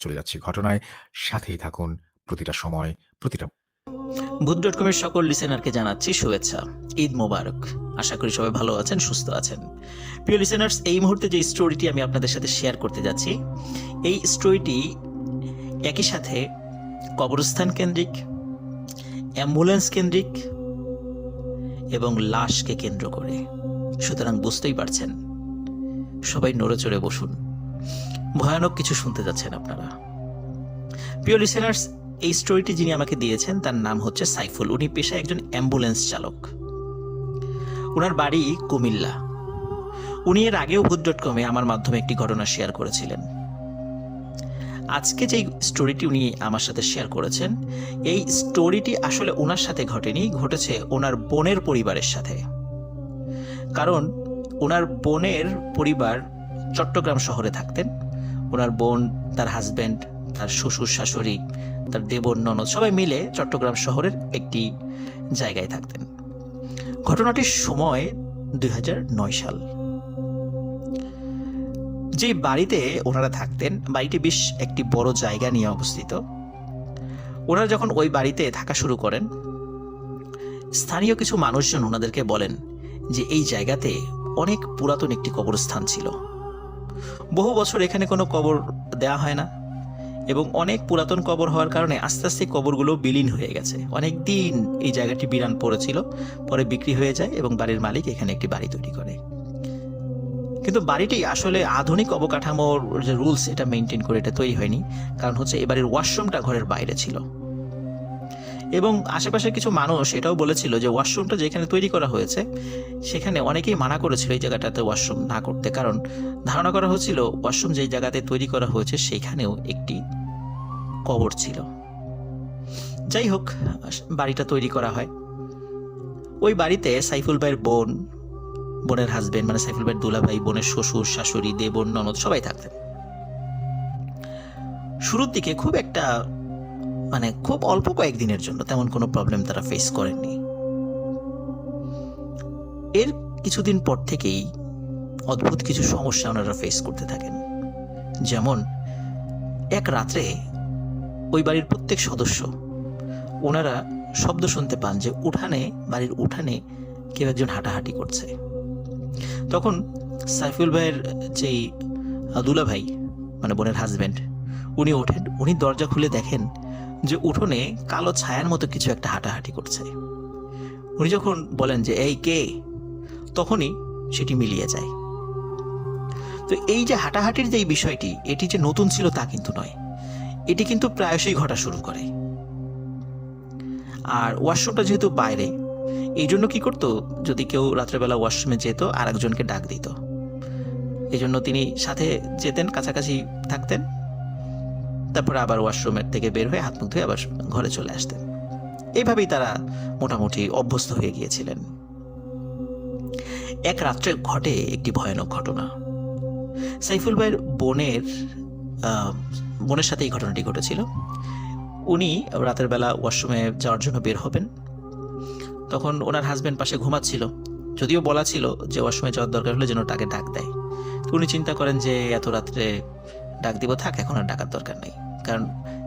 চলে যাচ্ছি ঘটনায়। সাথেই থাকুন প্রতিটা সময়, প্রতিটা ভূত.com-এর সকল লিসেনারকে জানাচ্ছি শুভেচ্ছা। ঈদ মোবারক। আশা করি সবাই ভালো আছেন, সুস্থ আছেন। প্রিয় লিসেনার্স, এই মুহূর্তে যে স্টোরিটি আমি আপনাদের সাথে শেয়ার করতে যাচ্ছি, এই স্টোরিটি একই সাথে কবরস্থান কেন্দ্রিক, অ্যাম্বুলেন্স কেন্দ্রিক এবং লাশকে কেন্দ্র করে। সুতরাং বুঝতেই পারছেন, সবাই নড়ে চড়ে বসুন। ভয়ানক কিছু শুনতে যাচ্ছেন আপনারা। প্রিয় লিসেনার্স, এই স্টোরিটি যিনি আমাকে দিয়েছেন তার নাম হচ্ছে সাইফুল। উনি পেশায় একজন অ্যাম্বুলেন্স চালক। ওনার বাড়ি কুমিল্লা। উনি এর আগেও ভূত.com-এ আমার মাধ্যমে একটি ঘটনা শেয়ার করেছিলেন। আজকে যে স্টোরিটি উনি আমার সাথে শেয়ার করেছেন, এই স্টোরিটি আসলে ওনার সাথে ঘটেনি, ঘটেছে ওনার বোনের পরিবারের সাথে। কারণ ওনার বোনের পরিবার চট্টগ্রাম শহরে থাকতেন। ওনার বোন, তার হাজব্যান্ড, তার শ্বশুর শাশুড়ি, তার দেবর ননদ সবাই মিলে চট্টগ্রাম শহরের একটি জায়গায় থাকতেন। ঘটনাটির সময় 2009 সাল। যে বাড়িতে ওনারা থাকতেন, বাড়িটি বেশ একটি বড় জায়গা নিয়ে অবস্থিত। ওনারা যখন ওই বাড়িতে থাকা শুরু করেন, স্থানীয় কিছু মানুষজন ওনাদেরকে বলেন যে এই জায়গাতে অনেক পুরাতন একটি কবরস্থান ছিল। বহু বছর এখানে কোনো কবর দেওয়া হয় না এবং অনেক পুরাতন কবর হওয়ার কারণে আস্তে আস্তে কবরগুলো বিলীন হয়ে গেছে। অনেক দিন এই জায়গাটি বিরান পড়েছিল, পরে বিক্রি হয়ে যায় এবং বাড়ির মালিক এখানে একটি বাড়ি তৈরি করে। কিন্তু বাড়িটি আসলে আধুনিক অবকাঠামোর যে রুলস এটা মেনটেন করে এটা তৈরি হয়নি। কারণ হচ্ছে এই বাড়ির ওয়াশরুমটা ঘরের বাইরে ছিল এবং আশেপাশে কিছু মানুষ এটাও বলেছিল যে ওয়াশরুমটা যেখানে তৈরি করা হয়েছে সেখানে অনেকেই মানা করেছিল এই জায়গাটাতে ওয়াশরুম না করতে, কারণ ধারণা করা হচ্ছিল ওয়াশরুম যেই জায়গাতে তৈরি করা হয়েছে সেখানেও একটি কবর ছিল। যাই হোক, বাড়িটা তৈরি করা হয়। ওই বাড়িতে সাইফুল ভাইয়ের বোন, বোনের হাজবেন্ড মানে সাইফুল ভাইয়ের দুলাভাই, বোনের শ্বশুর শাশুড়ি, দেবর ননদ সবাই থাকতেন। শুরুর দিকে খুব অল্প কয়েকদিনের জন্য তেমন কোনো প্রবলেম তারা ফেস করেননি। এর কিছুদিন পর থেকেই অদ্ভুত কিছু সমস্যা ওনারা ফেস করতে থাকেন। যেমন এক রাত্রে ওই বাড়ির প্রত্যেক সদস্য ওনারা শব্দ শুনতে পান যে বাড়ির উঠানে কেউ একজন হাঁটাহাঁটি করছে। তখন সাইফুল ভাইয়ের যেই দুলাভাই মানে বোনের হাজবেন্ড, উনি ওঠেন, উনি দরজা খুলে দেখেন যে উঠোনে কালো ছায়ার মতো কিছু একটা হাঁটাহাঁটি করছে। উনি যখন বলেন যে এই কে, তখনই সেটি মিলিয়ে যায়। তো এই যে হাঁটাহাঁটির যে বিষয়টি, এটি যে নতুন ছিল তা কিন্তু নয়, এটি কিন্তু প্রায়শই ঘটা শুরু করে। আর ওয়াশরুমটা যেহেতু বাইরে, এই জন্য কি করতো, যদি কেউ রাত্রেবেলা ওয়াশরুমে যেত আর একজনকে ডাক দিত। এই জন্য তিনি সাথে যেতেন, কাছাকাছি থাকতেন, তারপরে আবার ওয়াশরুমের থেকে বের হয়ে হাত মুখ ধুয়ে আবার ঘরে চলে আসতেন। এইভাবেই তারা মোটামুটি অভ্যস্ত হয়ে গিয়েছিলেন। এক রাত্রে ঘটে একটি ভয়ানক ঘটনা। সাইফুল ভাইয়ের বোনের সাথে এই ঘটনাটি ঘটেছিল। উনি রাতের বেলা ওয়াশরুমে যাওয়ার জন্য বের হবেন, তখন ওনার হাজব্যান্ড পাশে ঘুমাচ্ছিল। যদিও বলা ছিল যে ওয়াশরুমে যাওয়ার দরকার হলে যেন তাকে ডাক দেয়। তো উনি চিন্তা করেন যে এত রাত্রে ডাক দিব, থাক, এখন আর ডাকার দরকার নেই, কারণ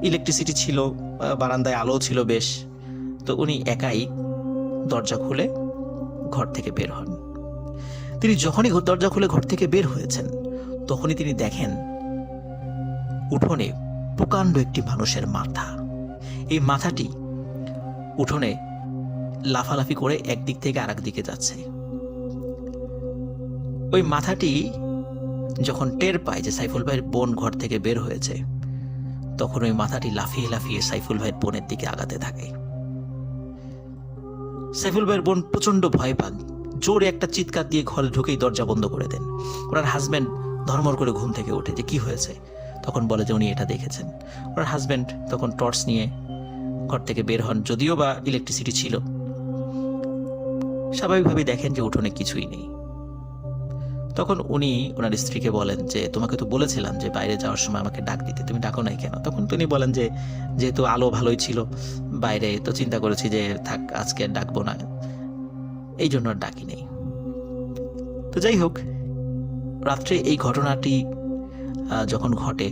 ইলেকট্রিসিটি ছিল, বারান্দায় আলো ছিল বেশ। তো উনি একাই দরজা খুলে ঘর থেকে বের হন। তিনি যখনই দরজা খুলে ঘর থেকে বের হয়েছেন, তখনই তিনি দেখেন উঠোনে প্রকাণ্ড একটি মানুষের মাথা। এই মাথাটি উঠোনে লাফালাফি করে একদিক থেকে আরেক দিকে যাচ্ছে। ওই মাথাটি যখন টের পায় যে সাইফুল ভাইয়ের বোন ঘর থেকে বের হয়েছে, তখন ওই মাথাটি লাফিয়ে লাফিয়ে সাইফুল ভাইয়ের বোনের দিকে আগাতে থাকে। সাইফুল ভাইয়ের বোন প্রচন্ড ভয় পান, জোরে একটা চিৎকার দিয়ে ঘরে ঢুকেই দরজা বন্ধ করে দেন। ওনার হাজব্যান্ড ধর্মর করে ঘুম থেকে ওঠে যে কি হয়েছে, তখন বলে যে উনি এটা দেখেছেন। ওনার হাজব্যান্ড তখন টর্চ নিয়ে ঘর থেকে বের হন, যদিও বা ইলেকট্রিসিটি ছিল। স্বাভাবিকভাবেই দেখেন যে উঠোনে কিছুই নেই। তখন উনি ওনার স্ত্রীকে বলেন যে তোমাকে তো বলেছিলাম যে বাইরে যাওয়ার সময় আমাকে ডাক দিতে, তুমি ডাকো নাই কেন? তখন তিনি বলেন যে যেহেতু আলো ভালোই ছিল বাইরে, তো চিন্তা করেছি যে থাক, আজকে আর ডাকবো না, এই জন্য আর ডাকি নেই। তো যাই হোক, রাত্রে এই ঘটনাটি যখন ঘটে,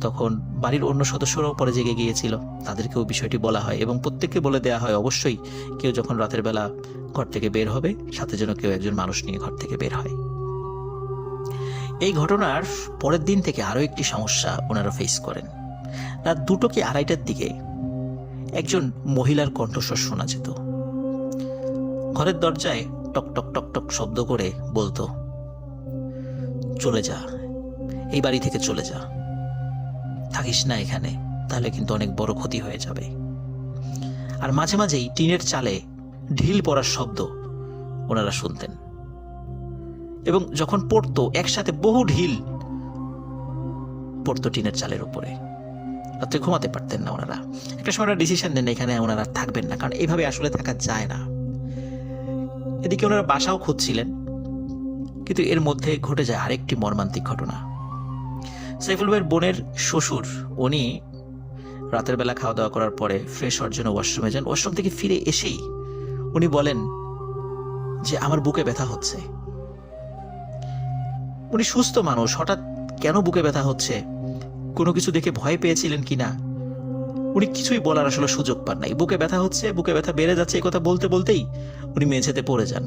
তখন বাড়ির অন্য সদস্যরাও পরে জেগে গিয়েছিল, তাদেরকেও বিষয়টি বলা হয় এবং প্রত্যেককে বলে দেওয়া হয় অবশ্যই কেউ যখন রাতের বেলা ঘর থেকে বের হবে সাথে যেন কেউ একজন মানুষ নিয়ে ঘর থেকে বের হয়। এই ঘটনার পরের দিন থেকে আরও একটি সমস্যা ওনারা ফেস করেন। রাত 2টো কি 2:30টার দিকে একজন মহিলার কণ্ঠস্বর শোনা যেত। ঘরের দরজায় টক টক টক টক শব্দ করে বলতো, চলে যা, এই বাড়ি থেকে চলে যা, থাকিস না এখানে, তাহলে কিন্তু অনেক বড় ক্ষতি হয়ে যাবে। আর মাঝে মাঝেই টিনের চালে ঢিল পড়ার শব্দ ওনারা শুনতেন এবং যখন পড়তো একসাথে বহু ঢিল পড়তো টিনের চালের উপরে। রাত্রে ঘুমাতে পারতেন না ওনারা। একটা সময় ওনারা ডিসিশন নেন এখানে ওনারা থাকবেন না, কারণ এইভাবে আসলে থাকা যায় না। এদিকে ওনারা বাসাও খুঁজছিলেন, কিন্তু এর মধ্যে ঘটে যায় আরেকটি মর্মান্তিক ঘটনা। সাইফুল ভাইয়ের বোনের শ্বশুর, উনি রাতের বেলা খাওয়া দাওয়া করার পরে ফ্রেশ হওয়ার জন্য ওয়াশরুমে যান। ওয়াশরুম থেকে ফিরে এসেই উনি বলেন যে আমার বুকে ব্যথা হচ্ছে। উনি সুস্থ মানুষ, হঠাৎ কেন বুকে ব্যথা হচ্ছে, কোনো কিছু দেখে ভয় পেয়েছিলেন কিনা, উনি কিছুই বলার আসলে সুযোগ পান নাই। বুকে ব্যথা হচ্ছে, বুকে ব্যথা বেড়ে যাচ্ছে, এই কথা বলতে বলতেই উনি মেঝেতে পড়ে যান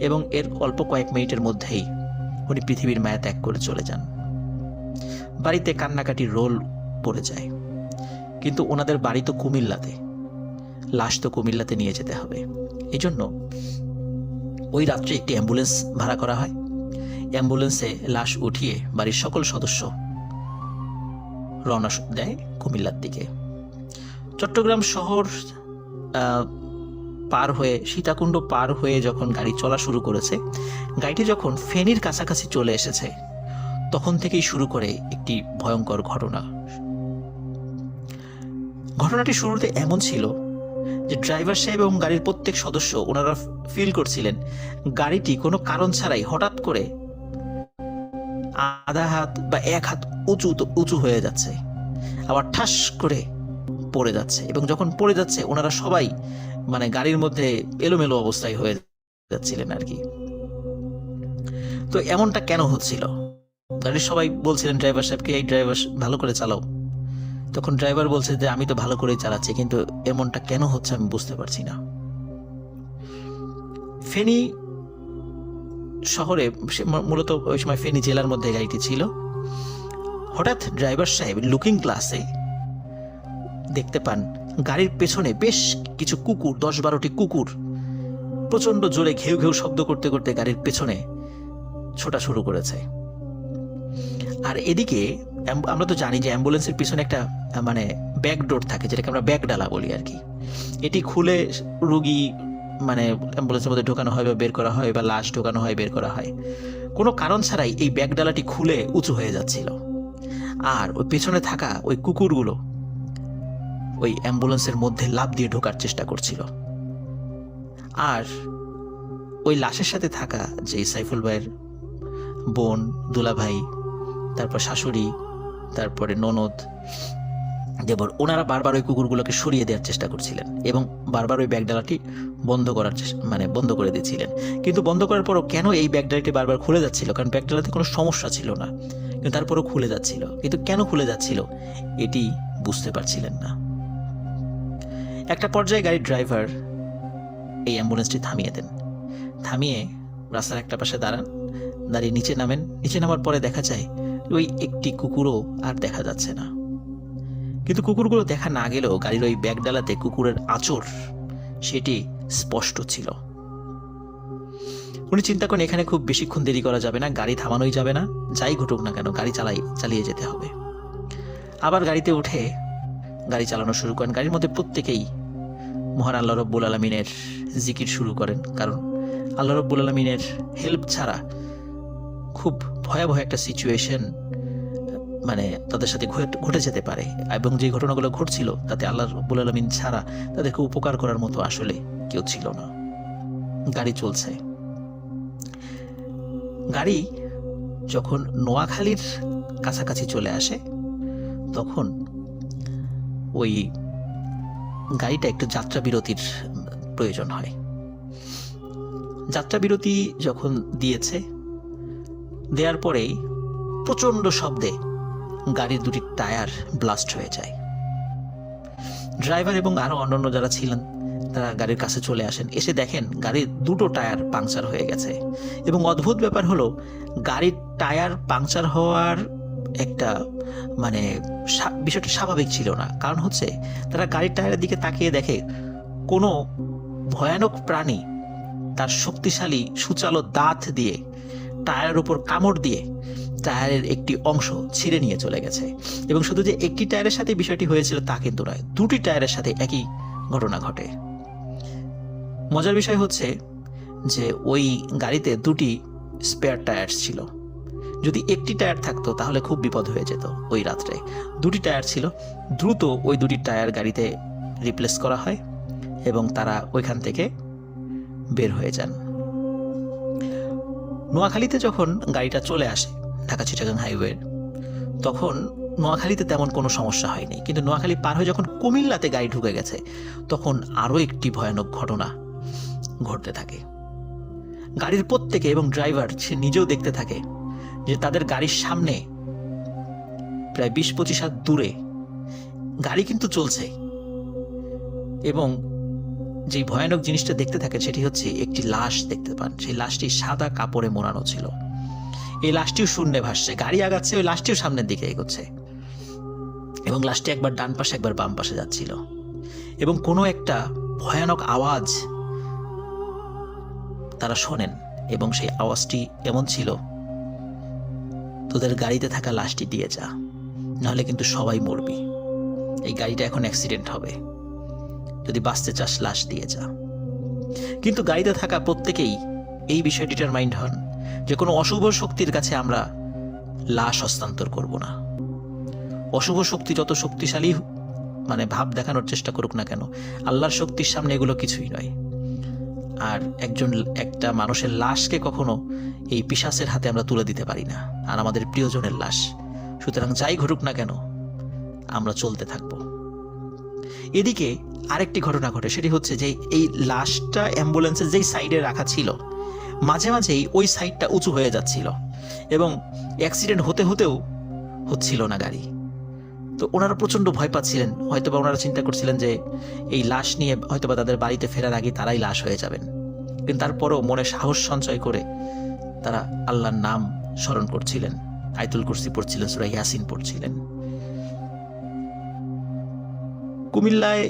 এবং এর অল্প কয়েক মিনিটের মধ্যেই উনি পৃথিবীর মায়া ত্যাগ করে চলে যান। বাড়িতে কান্নাকাটির রোল পড়ে যায়, কিন্তু ওনাদের বাড়ি তো কুমিল্লাতে, লাশ তো কুমিল্লাতে নিয়ে যেতে হবে। এই জন্য ওই রাত্রে একটি অ্যাম্বুলেন্স ভাড়া করা হয়। অ্যাম্বুলেন্সে লাশ উঠিয়ে বাড়ির সকল সদস্য রওনা দেয় কুমিল্লার দিকে। চট্টগ্রাম শহর পার হয়ে, সীতাকুণ্ড পার হয়ে যখন গাড়ি চলা শুরু করেছে, গাড়িটি যখন ফেনীর কাছাকাছি চলে এসেছে, তখন থেকেই শুরু করে একটি ভয়ঙ্কর ঘটনা। ঘটনাটি শুরুতে এমন ছিল যে ড্রাইভার সাহেব এবং গাড়ির প্রত্যেক সদস্য ওনারা ফিল করছিলেন গাড়িটি কোনো কারণ ছাড়াই হঠাৎ করে আধা হাত বা 1 হাত উঁচু হয়ে যাচ্ছে, আবার ঠাস করে পড়ে যাচ্ছে, এবং যখন পড়ে যাচ্ছে ওনারা সবাই মানে গাড়ির মধ্যে এলোমেলো অবস্থায় হয়ে যাচ্ছিলেন আর কি। তো এমনটা কেন হচ্ছিল? গাড়ির সবাই বলছিলেন ড্রাইভার সাহেবকে, এই ড্রাইভার ভালো করে চালাও। তখন ড্রাইভার বলছে যে আমি তো ভালো করেই চালাচ্ছি, কিন্তু এমনটা কেন হচ্ছে আমি বুঝতে পারছি না। ফেনী শহরে, মূলত ওই সময় ফেনী জেলার মধ্যে গাড়িটি ছিল। হঠাৎ ড্রাইভার সাহেব লুকিং গ্লাসে দেখতে পান গাড়ির পেছনে বেশ কিছু কুকুর, 10-12টি কুকুর প্রচন্ড জোরে ঘেউ ঘেউ শব্দ করতে করতে গাড়ির পেছনে ছোটা শুরু করেছে। আর এদিকে আমরা তো জানি যে অ্যাম্বুলেন্সের পিছনে একটা মানে ব্যাক ডোর থাকে, যেটাকে আমরা ব্যাক ডালা বলি আর কি। এটি খুলে রোগী মানে অ্যাম্বুলেন্সের মধ্যে ঢোকানো হয় বা বের করা হয়, বা লাশ ঢোকানো হয়, বের করা হয়। কোনো কারণ ছাড়াই এই ব্যাক ডালাটি খুলে উঁচু হয়ে যাচ্ছিল, আর ওই পেছনে থাকা ওই কুকুরগুলো ওই অ্যাম্বুলেন্সের মধ্যে লাফ দিয়ে ঢোকার চেষ্টা করছিল। আর ওই লাশের সাথে থাকা যে সাইফুল ভাইয়ের বোন, দুলাভাই, তারপর শাশুড়ি, তারপরে ননদ, দেবর, ওনারা বারবার ওই কুকুরগুলোকে সরিয়ে দেওয়ার চেষ্টা করছিলেন এবং বারবার ওই ব্যাগডালাটি বন্ধ করার বন্ধ করে দিচ্ছিলেন। কিন্তু বন্ধ করার পরও কেন এই ব্যাগডালাটি বারবার খুলে যাচ্ছিল, কারণ ব্যাগডালাতে কোনো সমস্যা ছিল না, কিন্তু তারপরও খুলে যাচ্ছিল। কিন্তু কেন খুলে যাচ্ছিল এটি বুঝতে পারছিলেন না। একটা পর্যায়ে গাড়ির ড্রাইভার এই অ্যাম্বুলেন্সটি থামিয়ে দেন। থামিয়ে রাস্তার একটা পাশে দাঁড়ান, দাঁড়িয়ে নিচে নামেন। নিচে নামার পরে দেখা যায় ওই একটি কুকুরও আর দেখা যাচ্ছে না। কিন্তু কুকুরগুলো দেখা না গেলেও গাড়ির ওই ব্যাগডালাতে কুকুরের আঁচড় সেটি স্পষ্ট ছিল। উনি চিন্তা করেন এখানে খুব বেশিক্ষণ দেরি করা যাবে না, গাড়ি থামানোই যাবে না, যাই ঘটুক না কেন গাড়ি চালিয়ে যেতে হবে। আবার গাড়িতে উঠে গাড়ি চালানো শুরু করেন। গাড়ির মধ্যে প্রত্যেকেই মহান আল্লাহ রব্বুল আলমিনের জিকির শুরু করেন, কারণ আল্লাহ রব্বুল আলমিনের হেল্প ছাড়া খুব ভয়াবহ একটা সিচুয়েশন মানে তাদের সাথে ঘটে যেতে পারে, এবং যে ঘটনাগুলো ঘটছিল তাতে আল্লাহ রব্বুল আলমিন ছাড়া তাদেরকে উপকার করার মতো আসলে কেউ ছিল না। গাড়ি চলছে। গাড়ি যখন নোয়াখালীর কাছাকাছি চলে আসে তখন ওই গাড়িটা একটু যাত্রা বিরতির প্রয়োজন হয়। যাত্রা বিরতি যখন দিয়েছে, দেওয়ার পরেই প্রচণ্ড শব্দে গাড়ির দুটি টায়ার ব্লাস্ট হয়ে যায়। ড্রাইভার এবং আরো অন্যান্য যারা ছিলেন তারা গাড়ির কাছে চলে আসেন, এসে দেখেন গাড়ির দুটো টায়ার পাংচার হয়ে গেছে। এবং অদ্ভুত ব্যাপার হলো, গাড়ির টায়ার পাংচার হওয়ার একটা বিষয়টা স্বাভাবিক ছিল না। কারণ হচ্ছে তারা গাড়ির টায়ারের দিকে তাকিয়ে দেখে কোনো ভয়ানক প্রাণী তার শক্তিশালী সুচালো দাঁত দিয়ে টায়ারের উপর কামড় দিয়ে টায়ারের একটি অংশ ছিঁড়ে নিয়ে চলে গেছে। এবং শুধু যে একটি টায়ারের সাথে বিষয়টি হয়েছিল তা কিন্তু নয়, দুটি টায়ারের সাথে একই ঘটনা ঘটে। মজার বিষয় হচ্ছে যে ওই গাড়িতে দুটি স্পেয়ার টায়ার ছিল। যদি একটি টায়ার থাকতো তাহলে খুব বিপদ হয়ে যেত। ওই রাত্রে দুটি টায়ার ছিল, দ্রুত ওই দুটি টায়ার গাড়িতে রিপ্লেস করা হয় এবং তারা ওইখান থেকে বের হয়ে যান। নোয়াখালীতে যখন গাড়িটা চলে আসে ঢাকা চিটাগাং হাইওয়ে, তখন নোয়াখালীতে তেমন কোনো সমস্যা হয়নি। কিন্তু নোয়াখালী পার হয়ে যখন কুমিল্লাতে গাড়ি ঢুকে গেছে, তখন আরও একটি ভয়ানক ঘটনা ঘটতে থাকে। গাড়ির প্রত্যেকে এবং ড্রাইভার সে নিজেও দেখতে থাকে যে তাদের গাড়ির সামনে প্রায় 20-25 হাত দূরে গাড়ি কিন্তু চলছে, এবং যে ভয়ানক জিনিসটা দেখতে থাকে সেটি হচ্ছে একটি লাশ দেখতে পান। সেই লাশটি সাদা কাপড়ে মোড়ানো ছিল। এই লাশটিও শূন্যে ভাসছে, গাড়ি আগাচ্ছে, ওই লাশটিও সামনের দিকে এগোচ্ছে, এবং লাশটি একবার ডান পাশে একবার বাম পাশে যাচ্ছিল। এবং কোনো একটা ভয়ানক আওয়াজ তারা শোনেন, এবং সেই আওয়াজটি এমন ছিল, তোদের গাড়িতে থাকা লাশটি দিয়ে যা, নাহলে কিন্তু সবাই মরবি। এই গাড়িটা এখন অ্যাক্সিডেন্ট হবে, যদি বাঁচতে চাস লাশ দিয়ে যা। কিন্তু গাড়িতে থাকা প্রত্যেকেই এই বিষয়ে ডিটারমাইন্ড হন যে কোনো অশুভ শক্তির কাছে আমরা লাশ হস্তান্তর করব না। অশুভ শক্তি যত শক্তিশালী ভাব দেখানোর চেষ্টা করুক না কেন, আল্লাহর শক্তির সামনে এগুলো কিছুই নয়। আর একটা মানুষের লাশকে কখনো এই পিশাচের হাতে আমরা তুলে দিতে পারি না, আর আমাদের প্রিয়জনের লাশ। সুতরাং যাই ঘটুক না কেন আমরা চলতে থাকব। এদিকে আরেকটি ঘটনা ঘটে, সেটি হচ্ছে যে এই লাশটা অ্যাম্বুলেন্সের যেই সাইডে রাখা ছিল, মাঝে মাঝেই ওই সাইডটা উঁচু হয়ে যাচ্ছিল, এবং অ্যাক্সিডেন্ট হতে হতেও হচ্ছিল না গাড়ি। তো ওনারা প্রচণ্ড ভয় পাচ্ছিলেন। হয়তোবা ওনারা চিন্তা করছিলেন যে এই লাশ নিয়ে হয়তোবা তাদের বাড়িতে ফেরার আগে তারাই লাশ হয়ে যাবেন। কিন্তু তারপরও মনে সাহস সঞ্চয় করে তারা আল্লাহর নাম স্মরণ করছিলেন, আয়াতুল কুরসি পড়ছিলেন, সূরা ইয়াসিন পড়ছিলেন। কুমিল্লায়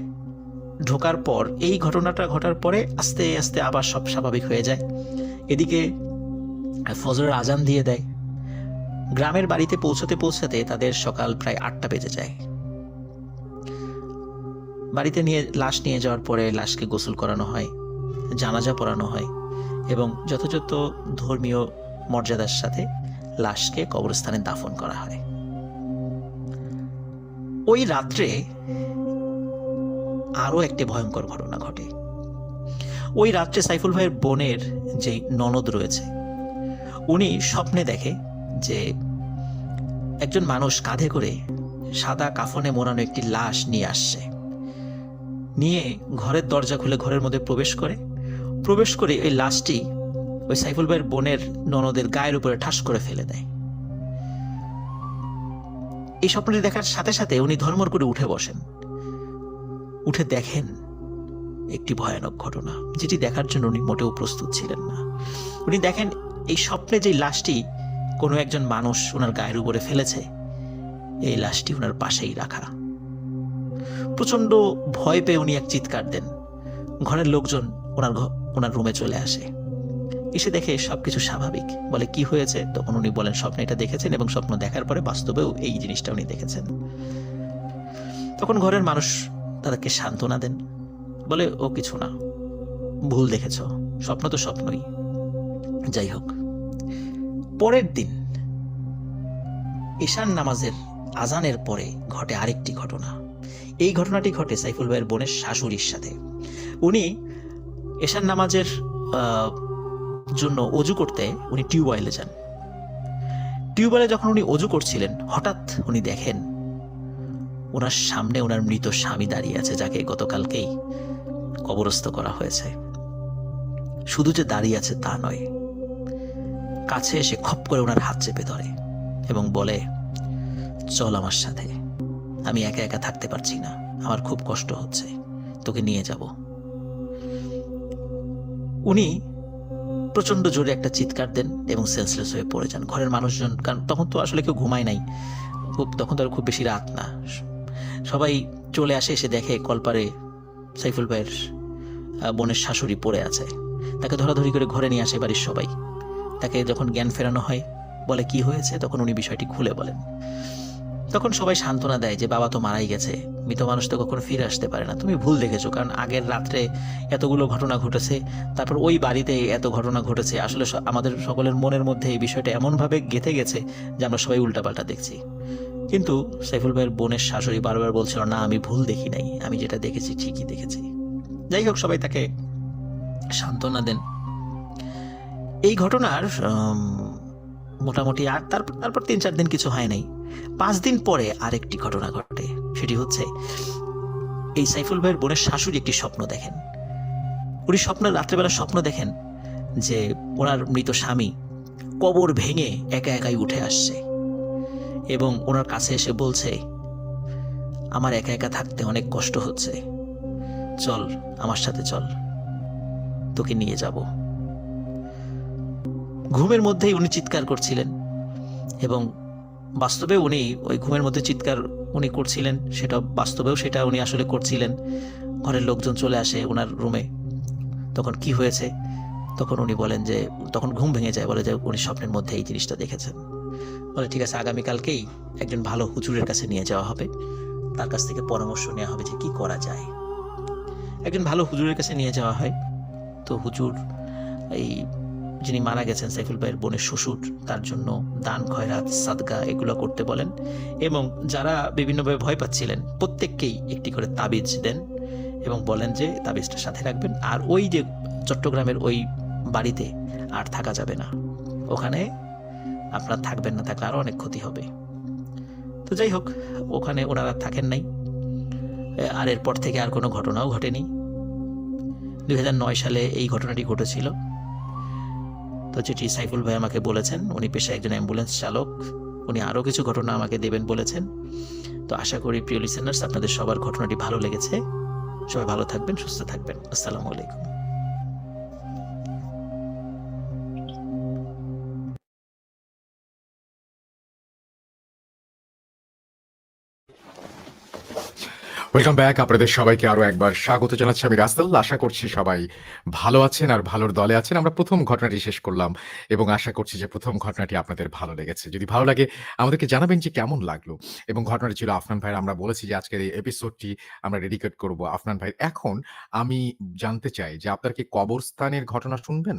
ঢোকার পর এই ঘটনাটা ঘটার পরে আস্তে আস্তে আবার সব স্বাভাবিক হয়ে যায়। এদিকে ফজরের আজান দিয়ে দেয়। গ্রামের বাড়িতে পৌঁছাতে পৌঁছাতে তাদের সকাল প্রায় 8টা বেজে যায়। বাড়িতে লাশ নিয়ে যাওয়ার পরে লাশকে গোসল করানো হয়, জানাজা পড়ানো হয়, এবং যথাযথ ধর্মীয় মর্যাদার সাথে লাশকে কবরস্থানে দাফন করা হয়। ওই রাত্রে আরো একটি ভয়ঙ্কর ঘটনা ঘটে। ওই রাত্রে সাইফুল ভাইয়ের বোনের যে ননদ রয়েছে, উনি স্বপ্নে দেখে যে একজন মানুষ কাঁধে করে সাদা কাফনে মোড়ানো একটি লাশ নিয়ে আসছে, নিয়ে ঘরের দরজা খুলে ঘরের মধ্যে প্রবেশ করে ওই লাশটি ওই সাইফুল ভাইয়ের বোনের ননদের গায়ের উপরে ঠাস করে ফেলে দেয়। এই স্বপ্নটি দেখার সাথে সাথে উনি ধর্মর করে উঠে বসেন, উঠে দেখেন একটি ভয়ানক ঘটনা, যেটি দেখার জন্য উনি মোটেও প্রস্তুত ছিলেন না। উনি দেখেন এই স্বপ্নে যে লাশটি কোনো একজন মানুষ ওনার গায়ের উপরে ফেলেছে, এই লাশটি ওনার পাশেই রাখা। প্রচন্ড ভয় পেয়ে উনি এক চিৎকার দেন। ঘরের লোকজন ওনার রুমে চলে আসে, এসে দেখে সবকিছু স্বাভাবিক। বলে কি হয়েছে? তখন উনি বলেন স্বপ্নে এটা দেখেছেন, এবং স্বপ্ন দেখার পরে বাস্তবেও এই জিনিসটা উনি দেখেছেন। তখন ঘরের মানুষ তাদেরকে সান্ত্বনা দেন, বলে ও কিছু না, ভুল দেখেছ, স্বপ্ন তো স্বপ্নই। যাই হোক, পরের দিন ঈশান নামাজের আজানের পরে ঘটে আরেকটি ঘটনা। এই ঘটনাটি ঘটে সাইফুল ভাইয়ের বোনের শাশুড়ির সাথে। উনি ঈশান নামাজের জন্য অজু করতে উনি টিউবওয়েলে যান। টিউবওয়েলে যখন উনি অজু করছিলেন, হঠাৎ উনি দেখেন ওনার সামনে ওনার মৃত স্বামী দাঁড়িয়ে আছে, যাকে গতকালকেই কবরস্থ করা হয়েছে। শুধু যে দাঁড়িয়ে আছে তা নয়, কাছে এসে খপ করে ওনার হাত চেপে ধরে এবং বলে, চল আমার সাথে, আমি একা একা থাকতে পারছি না, আমার খুব কষ্ট হচ্ছে, তোকে নিয়ে যাব। উনি প্রচন্ড জোরে একটা চিৎকার দেন এবং সেন্সলেস হয়ে পড়ে যান। ঘরের মানুষজন, কারণ তখন তো আসলে কেউ ঘুমায় নাই, তখন তো আর খুব বেশি রাত না, সবাই চলে আসে, এসে দেখে কলপারে সাইফুল ভাইয়ের বোনের শাশুড়ি পড়ে আছে। তাকে ধরাধরি করে ঘরে নিয়ে আসে বাড়ির সবাই। তাকে যখন জ্ঞান ফেরানো হয়, বলে কি হয়েছে, তখন উনি বিষয়টি খুলে বলেন। তখন সবাই সান্ত্বনা দেয় যে বাবা তো মারাই গেছে, মৃত মানুষ তো কখনো ফিরে আসতে পারে না, তুমি ভুল দেখেছো, কারণ আগের রাত্রে এতগুলো ঘটনা ঘটেছে, তারপর ওই বাড়িতে এত ঘটনা ঘটেছে, আসলে আমাদের সকলের মনের মধ্যে এই বিষয়টা এমনভাবে গেঁথে গেছে যে আমরা সবাই উল্টাপাল্টা দেখছি। কিন্তু সাইফুল ভাইয়ের বোনের শাশুড়ি বারবার বলছিল, না আমি ভুল দেখি নাই, আমি যেটা দেখেছি ঠিকই দেখেছি। যাই হোক, সবাই তাকে সান্ত্বনা দেন। এই ঘটনার মোটামুটি আর তারপর 3-4 দিন কিছু হয় নাই। 5 দিন পরে আরেকটি ঘটনা ঘটে। সেটি হচ্ছে, এই সাইফুল ভাইয়ের বোনের শাশুড়ি একটি স্বপ্ন দেখেন। উনি রাত্রেবেলা স্বপ্ন দেখেন যে ওনার মৃত স্বামী কবর ভেঙে একা একাই উঠে আসছে এবং ওনার কাছে এসে বলছে, আমার একা একা থাকতে অনেক কষ্ট হচ্ছে, চল আমার সাথে চল, তোকে নিয়ে যাব। ঘুমের মধ্যেই উনি চিৎকার করছিলেন এবং বাস্তবে উনি ওই ঘুমের মধ্যে চিৎকার উনি করছিলেন, সেটা বাস্তবেও সেটা উনি আসলে করছিলেন। ঘরের লোকজন চলে আসে ওনার রুমে। তখন কি হয়েছে, তখন উনি বলেন যে, তখন ঘুম ভেঙে যায়, বলে যে উনি স্বপ্নের মধ্যে এই জিনিসটা দেখেছেন। বলে ঠিক আছে, আগামীকালকেই একজন ভালো হুজুরের কাছে নিয়ে যাওয়া হবে, তার কাছ থেকে পরামর্শ নেওয়া হবে যে কি করা যায়। একজন ভালো হুজুরের কাছে নিয়ে যাওয়া হয়। তো হুজুর এই যিনি মারা গেছেন সাইফুল ভাইয়ের বোনের শ্বশুর, তার জন্য দান খয়রাত সাদকা এগুলো করতে বলেন এবং যারা বিভিন্নভাবে ভয় পাচ্ছিলেন প্রত্যেককেই একটি করে তাবিজ দেন এবং বলেন যে তাবিজটা সাথে রাখবেন, আর ওই যে চট্টগ্রামের ওই বাড়িতে আর থাকা যাবে না, ওখানে আপনার থাকবেন না, থাকলে আরও অনেক ক্ষতি হবে। তো যাই হোক, ওখানে ওনারা থাকেন নাই, আর এরপর থেকে আর কোনো ঘটনাও ঘটেনি। 2009 সালে এই ঘটনাটি ঘটেছিল। তো যেটি সাইফুল ভাই আমাকে বলেছেন, উনি পেশায় একজন অ্যাম্বুলেন্স চালক, উনি আরও কিছু ঘটনা আমাকে দেবেন বলেছেন। তো আশা করি প্রিয় লিসেনার্স, আপনাদের সবার ঘটনাটি ভালো লেগেছে। সবাই ভালো থাকবেন, সুস্থ থাকবেন। আসসালামু আলাইকুম। Welcome back. আপনাদের সবাইকে আরো একবার স্বাগত জানাচ্ছি আমি রাসেল। আশা করছি সবাই ভালো আছেন আর ভালোর দলে আছেন। আমরা প্রথম ঘটনাটি শেষ করলাম এবং আশা করছি যে প্রথম ঘটনাটি আপনাদের ভালো লেগেছে। যদি ভালো লাগে আমাদেরকে জানাবেন যে কেমন লাগলো। এবং ঘটনাটি ছিল আফনান ভাইয়ের। আমরা বলেছি যে আজকের এই এপিসোডটি আমরা ডেডিকেট করব আফনান ভাইয়ের। এখন আমি জানতে চাই যে আপনারা কি কবরস্থানের ঘটনা শুনবেন?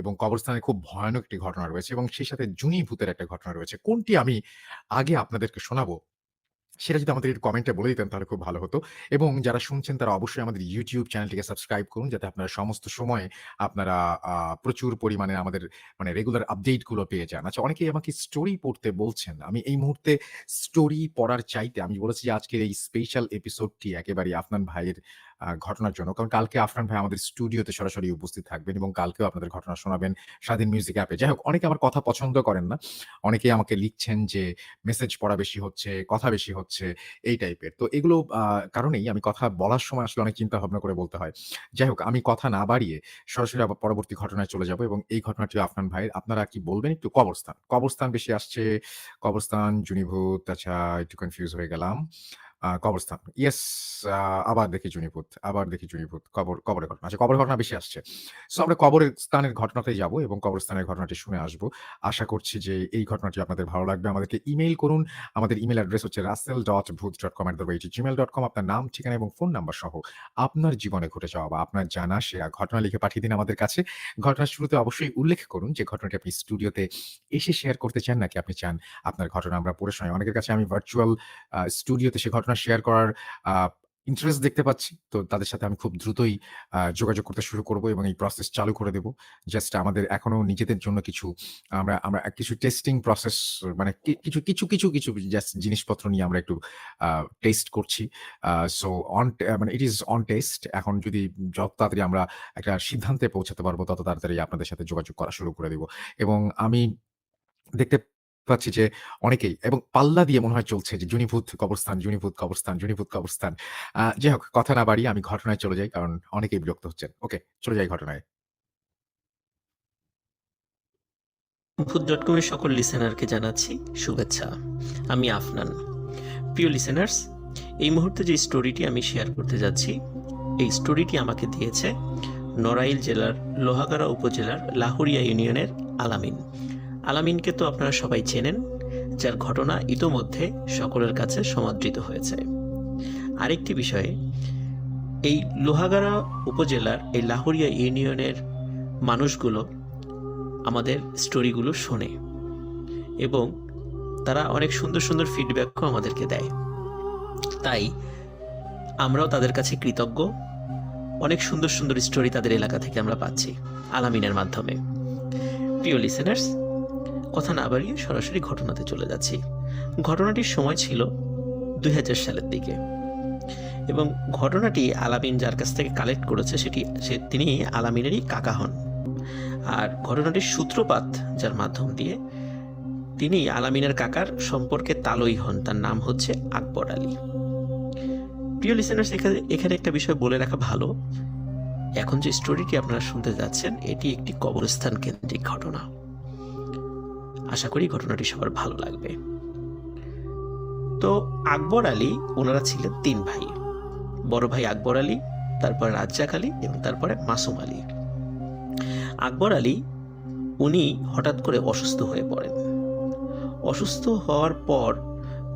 এবং কবরস্থানে খুব ভয়ানক একটি ঘটনা রয়েছে এবং সেই সাথে জুনি ভূতের একটা ঘটনা রয়েছে। কোনটি আমি আগে আপনাদেরকে শোনাবো সেটা যদি আমাদের একটু কমেন্টে বলে দিতেন তাহলে খুব ভালো হতো। এবং যারা শুনছেন তারা অবশ্যই আমাদের YouTube চ্যানেলটিকে সাবস্ক্রাইব করুন যাতে আপনারা সমস্ত সময়ে আপনারা আ প্রচুর পরিমাণে আমাদের মানে রেগুলার আপডেট গুলো পেয়ে যান। আচ্ছা, অনেকেই আমাকে স্টোরি পড়তে বলছেন। আমি এই মুহূর্তে স্টোরি পড়ার চাইতে আমি বলেছি যে আজকের এই স্পেশাল এপিসোডটি একেবারেই আফনান ভাইয়ের ঘটনার জন্য। কারণ কালকে আফনান ভাই আমাদের স্টুডিওতে সরাসরি উপস্থিত থাকবেন এবং কালকেও আপনাদের ঘটনা শোনাবেন স্বাধীন মিউজিক অ্যাপে। যাই হোক, অনেকে আমার কথা পছন্দ করেন না। অনেকেই আমাকে লিখছেন যে মেসেজ পড়া বেশি হচ্ছে, কথা বেশি হচ্ছে, এই টাইপের। তো এগুলো কারণেই আমি কথা বলার সময় আসলে অনেক চিন্তা ভাবনা করে বলতে হয়। যাই হোক, আমি কথা না বাড়িয়ে সরাসরি আবার পরবর্তী ঘটনায় চলে যাব এবং এই ঘটনাটিও আফনান ভাইয়ের। আপনারা কি বলবেন একটু? কবরস্থান। কবরস্থান বেশি আসছে। কবরস্থান, জুনিভূত, আচ্ছা একটু কনফিউজ হয়ে গেলাম। কবরস্থান। ইয়েস, আবার দেখি জুনিভূত, আবার দেখি জুনিভূত। কবরের ঘটনা। আচ্ছা, কবরের ঘটনা বেশি আসছে। সো আমরা কবরের স্থানের ঘটনাতেই যাব এবং কবরস্থানের ঘটনাটি শুনে আসব। আশা করছি যে এই ঘটনাটি আপনাদের ভালো লাগবে। আমাদেরকে ইমেইল করুন। আমাদের ইমেইল অ্যাড্রেস হচ্ছে russell.booth.com@gmail.com। আপনার নাম, ঠিকানা এবং ফোন নাম্বার সহ আপনার জীবনে ঘটে যাওয়া বা আপনার জানা সেরা ঘটনা লিখে পাঠিয়ে দিন আমাদের কাছে। ঘটনার শুরুতে অবশ্যই উল্লেখ করুন যে ঘটনাটি আপনি স্টুডিওতে এসে শেয়ার করতে চান নাকি আপনি চান আপনার ঘটনা আমরা পড়ে শোনাই। অনেকের কাছে আমি ভার্চুয়াল স্টুডিওতে সে ঘটনা শেয়ার করার আ ইন্টারেস্ট দেখতে পাচ্ছি। তো তাদের সাথে আমি খুব দ্রুতই যোগাযোগ করতে শুরু করব এবং এই প্রসেস চালু করে দেব। জাস্ট আমাদের এখনো নিজেদের জন্য কিছু আমরা আমরা কিছু টেস্টিং প্রসেস মানে কিছু জাস্ট জিনিসপত্র নিয়ে আমরা একটু আ টেস্ট করছি। আ সো মানে ইট ইস অন টেস্ট। এখন যদি যত তাড়াতাড়ি আমরা একটা সিদ্ধান্তে পৌঁছাতে পারবো তত তাড়াতাড়ি আপনাদের সাথে যোগাযোগ করা শুরু করে দেব। এবং আমি দেখতে পাচ্ছি যে অনেকেই এবং পাল্লা দিয়ে মনে হয় চলছে যে জুনিভূত কবরস্থান, জুনিভূত কবরস্থান, জুনিভূত কবরস্থান। যাই হোক কথা না বাড়িয়ে আমি ঘটনায় চলে যাই। কারণ অনেকেই বিরক্ত হচ্ছেন। ওকে, চলে যাই ঘটনায়। ভূত.com এর সকল লিসেনারকে জানাচ্ছি শুভেচ্ছা। আমি আফনান। প্রিয় লিসেনার্স, এই মুহূর্তে যে স্টোরিটি আমি শেয়ার করতে যাচ্ছি, এই স্টোরিটি আমাকে দিয়েছে নড়াইল জেলার লোহাগাড়া উপজেলার লাহুরিয়া ইউনিয়নের আলামিন। আলামিনকে তো আপনারা সবাই চেনেন, যার ঘটনা ইতোমধ্যে সকলের কাছে সমাদৃত হয়েছে। আরেকটি বিষয়ে, এই লোহাগাড়া উপজেলার এই লাহুরিয়া ইউনিয়নের মানুষগুলো আমাদের স্টোরিগুলো শোনে এবং তারা অনেক সুন্দর সুন্দর ফিডব্যাকও আমাদেরকে দেয়। তাই আমরাও তাদের কাছে কৃতজ্ঞ। অনেক সুন্দর সুন্দর স্টোরি তাদের এলাকা থেকে আমরা পাচ্ছি আলামিনের মাধ্যমে। প্রিয় লিসেনার্স, কথা না বাড়িয়ে সরাসরি ঘটনাতে চলে যাচ্ছি। ঘটনাটির সময় ছিল 2000 সালের দিকে এবং ঘটনাটি আলামিন যার কাছ থেকে কালেক্ট করেছে তিনি আলামিনেরই কাকা হন। আর ঘটনাটির সূত্রপাত যার মাধ্যম দিয়ে, তিনি আলামিনের কাকার সম্পর্কে তালই হন, তার নাম হচ্ছে আকবর আলী। প্রিয় লিসেনার্স, এখানে একটা বিষয় বলে রাখা ভালো, এখন যে স্টোরিটি আপনারা শুনতে যাচ্ছেন এটি একটি কবরস্থান কেন্দ্রিক ঘটনা। আশা করি ঘটনাটি সবার ভালো লাগবে। তো আকবর আলী, ওনারা ছিলেন 3 ভাই। বড় ভাই আকবর আলী, তারপর রাজ্জাক আলী এবং তারপরে মাসুম আলী। আকবর আলী উনি হঠাৎ করে অসুস্থ হয়ে পড়েন। অসুস্থ হওয়ার পর,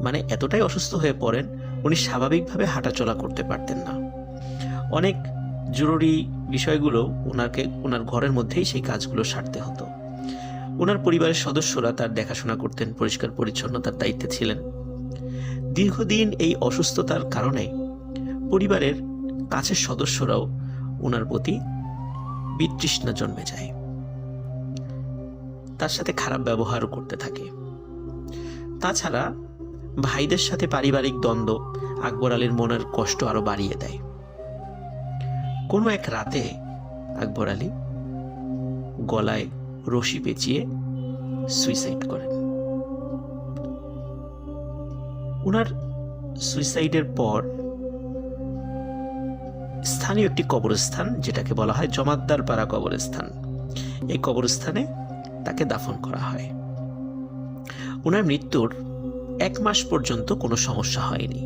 মানে এতটাই অসুস্থ হয়ে পড়েন, উনি স্বাভাবিকভাবে হাঁটাচলা করতে পারতেন না। অনেক জরুরি বিষয়গুলো ওনার ঘরের মধ্যেই সেই কাজগুলো সারতে হতো। ওনার পরিবারের সদস্যরা তার দেখাশোনা করতেন, পরিষ্কার পরিচ্ছন্নতার দায়িত্বে ছিলেন। দীর্ঘদিন এই অসুস্থতার কারণে পরিবারের কাছের সদস্যরাও ওনার প্রতি বিতৃষ্ণা জন্মে যায়, তার সাথে খারাপ ব্যবহারও করতে থাকে। তাছাড়া ভাইদের সাথে পারিবারিক দ্বন্দ্ব আকবর আলীর মনের কষ্ট আরো বাড়িয়ে দেয়। কোনো এক রাতে আকবর আলী গলায় রশি পেঁচিয়ে সুইসাইড করেন। ওনার সুইসাইডের পর স্থানীয় একটি কবরস্থান, যেটাকে বলা হয় জমাদ্দার পাড়া কবরস্থান, এই কবরস্থানে তাকে দাফন করা হয়। ওনার মৃত্যুর 1 মাস পর্যন্ত কোনো সমস্যা হয়নি।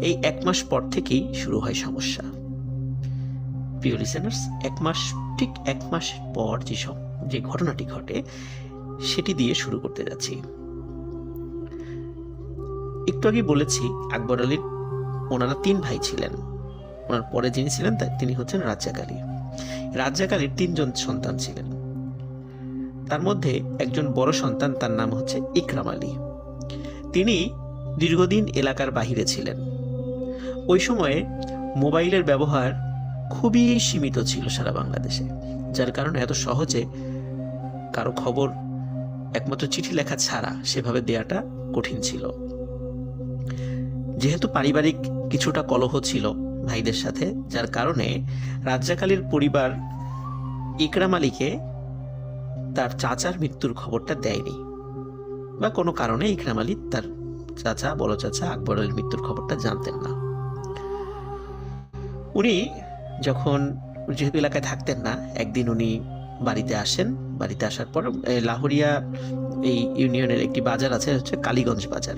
এই 1 মাস পর থেকেই শুরু হয় সমস্যা। প্রিয় লিসেনার্স, ঠিক এক মাস পর যে ঘটনাটি ঘটে সেটি দিয়ে শুরু করতে যাচ্ছি। একটু আগে বলেছি আকবর আলীর ওনারা 3 ভাই ছিলেন। ওনার পরে যিনি ছিলেন তিনি হচ্ছেন রাজ্জাক আলী। রাজ্জাক আলীর 3 জন সন্তান ছিলেন। তার মধ্যে একজন বড় সন্তান, তার নাম হচ্ছে ইকরাম আলী। তিনি দীর্ঘদিন এলাকার বাহিরে ছিলেন। ওই সময়ে মোবাইলের ব্যবহার খুবই সীমিত ছিল সারা বাংলাদেশে, যার কারণে এত সহজে কারো খবর একমাত্র চিঠি লেখা ছাড়া সেভাবে দেয়াটা কঠিন ছিল। যেহেতু পারিবারিক কিছুটা কলহ ছিল ভাইদের সাথে, যার কারণে রাজ্জাক আলীর পরিবার ইকরাম আলীকে তার চাচার মৃত্যুর খবরটা দেয়নি, বা কোনো কারণে ইকরাম আলী তার বড় চাচা আকবর আলীর মৃত্যুর খবরটা জানতেন না। উনি যখন, যেহেতু এলাকায় থাকতেন না, একদিন উনি বাড়িতে আসেন। বাড়িতে আসার পর লাহুরিয়া এই ইউনিয়নের একটি বাজার আছে, হচ্ছে কালীগঞ্জ বাজার।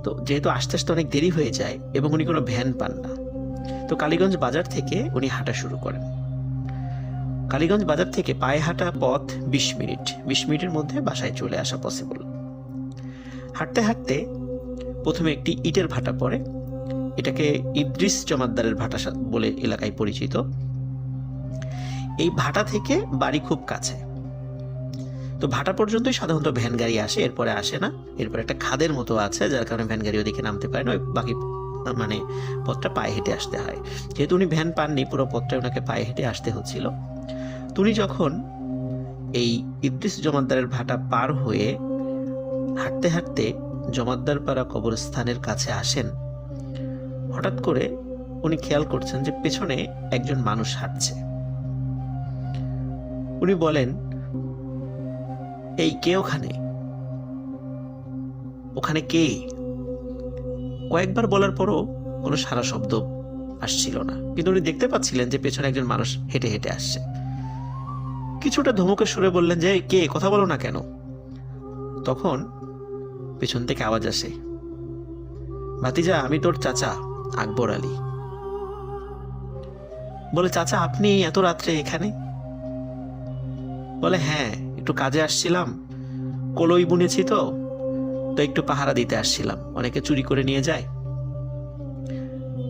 তো যেহেতু আস্তে আস্তে অনেক দেরি হয়ে যায় এবং উনি কোনো ভ্যান পান না, তো কালীগঞ্জ বাজার থেকে উনি হাঁটা শুরু করেন। কালীগঞ্জ বাজার থেকে পায়ে হাঁটা পথ 20 মিনিটের মধ্যে বাসায় চলে আসা পসিবল। হাঁটতে হাঁটতে প্রথমে একটি ইটের ভাটা পড়ে, এটাকে ইদ্রিস জমাদ্দারের ভাটা বলে এলাকায় পরিচিত। এই ভাটা থেকে বাড়ি খুব কাছে, তো ভাটা পর্যন্তই সাধারণত ভ্যান গাড়ি আসে, এরপরে আসে না। এরপর একটা খাদের মতো আছে, যার কারণে ভ্যান গাড়ি ওদিকে নামতে পারে না, বাকি পথটা পায়ে হেঁটে আসতে হয়। যেহেতু উনি ভ্যান পাননি, পুরো পথটা ওনাকে পায়ে হেঁটে আসতে হচ্ছিল। উনি যখন এই ইদ্রিস জমাদ্দারের ভাটা পার হয়ে হাঁটতে হাঁটতে জমাদ্দার পাড়া কবরস্থানের কাছে আসেন, হঠাৎ করে উনি খেয়াল করছেন যে পেছনে একজন মানুষ হাঁটছে। উনি বলেন, এই কে ওখানে? ওখানে কে? কয়েকবার বলার পরও কোনো সারা শব্দ আসছিল না, কিন্তু উনি দেখতে পাচ্ছিলেন যে পেছনে একজন মানুষ হেঁটে হেঁটে আসছে। কিছুটা ধমকে সুরে বললেন যে, কে, কথা বলো না কেন? তখন পেছন থেকে আওয়াজ আসে, ভাতিজা, আমি তোর চাচা আকবর আলী। বলে, চাচা আপনি এত রাত্রে এখানে? বলে, হ্যাঁ, একটু কাজে আসছিলাম, কলই বুনেছি তো একটু পাহারা দিতে আসছিলাম, অনেকে চুরি করে নিয়ে যায়,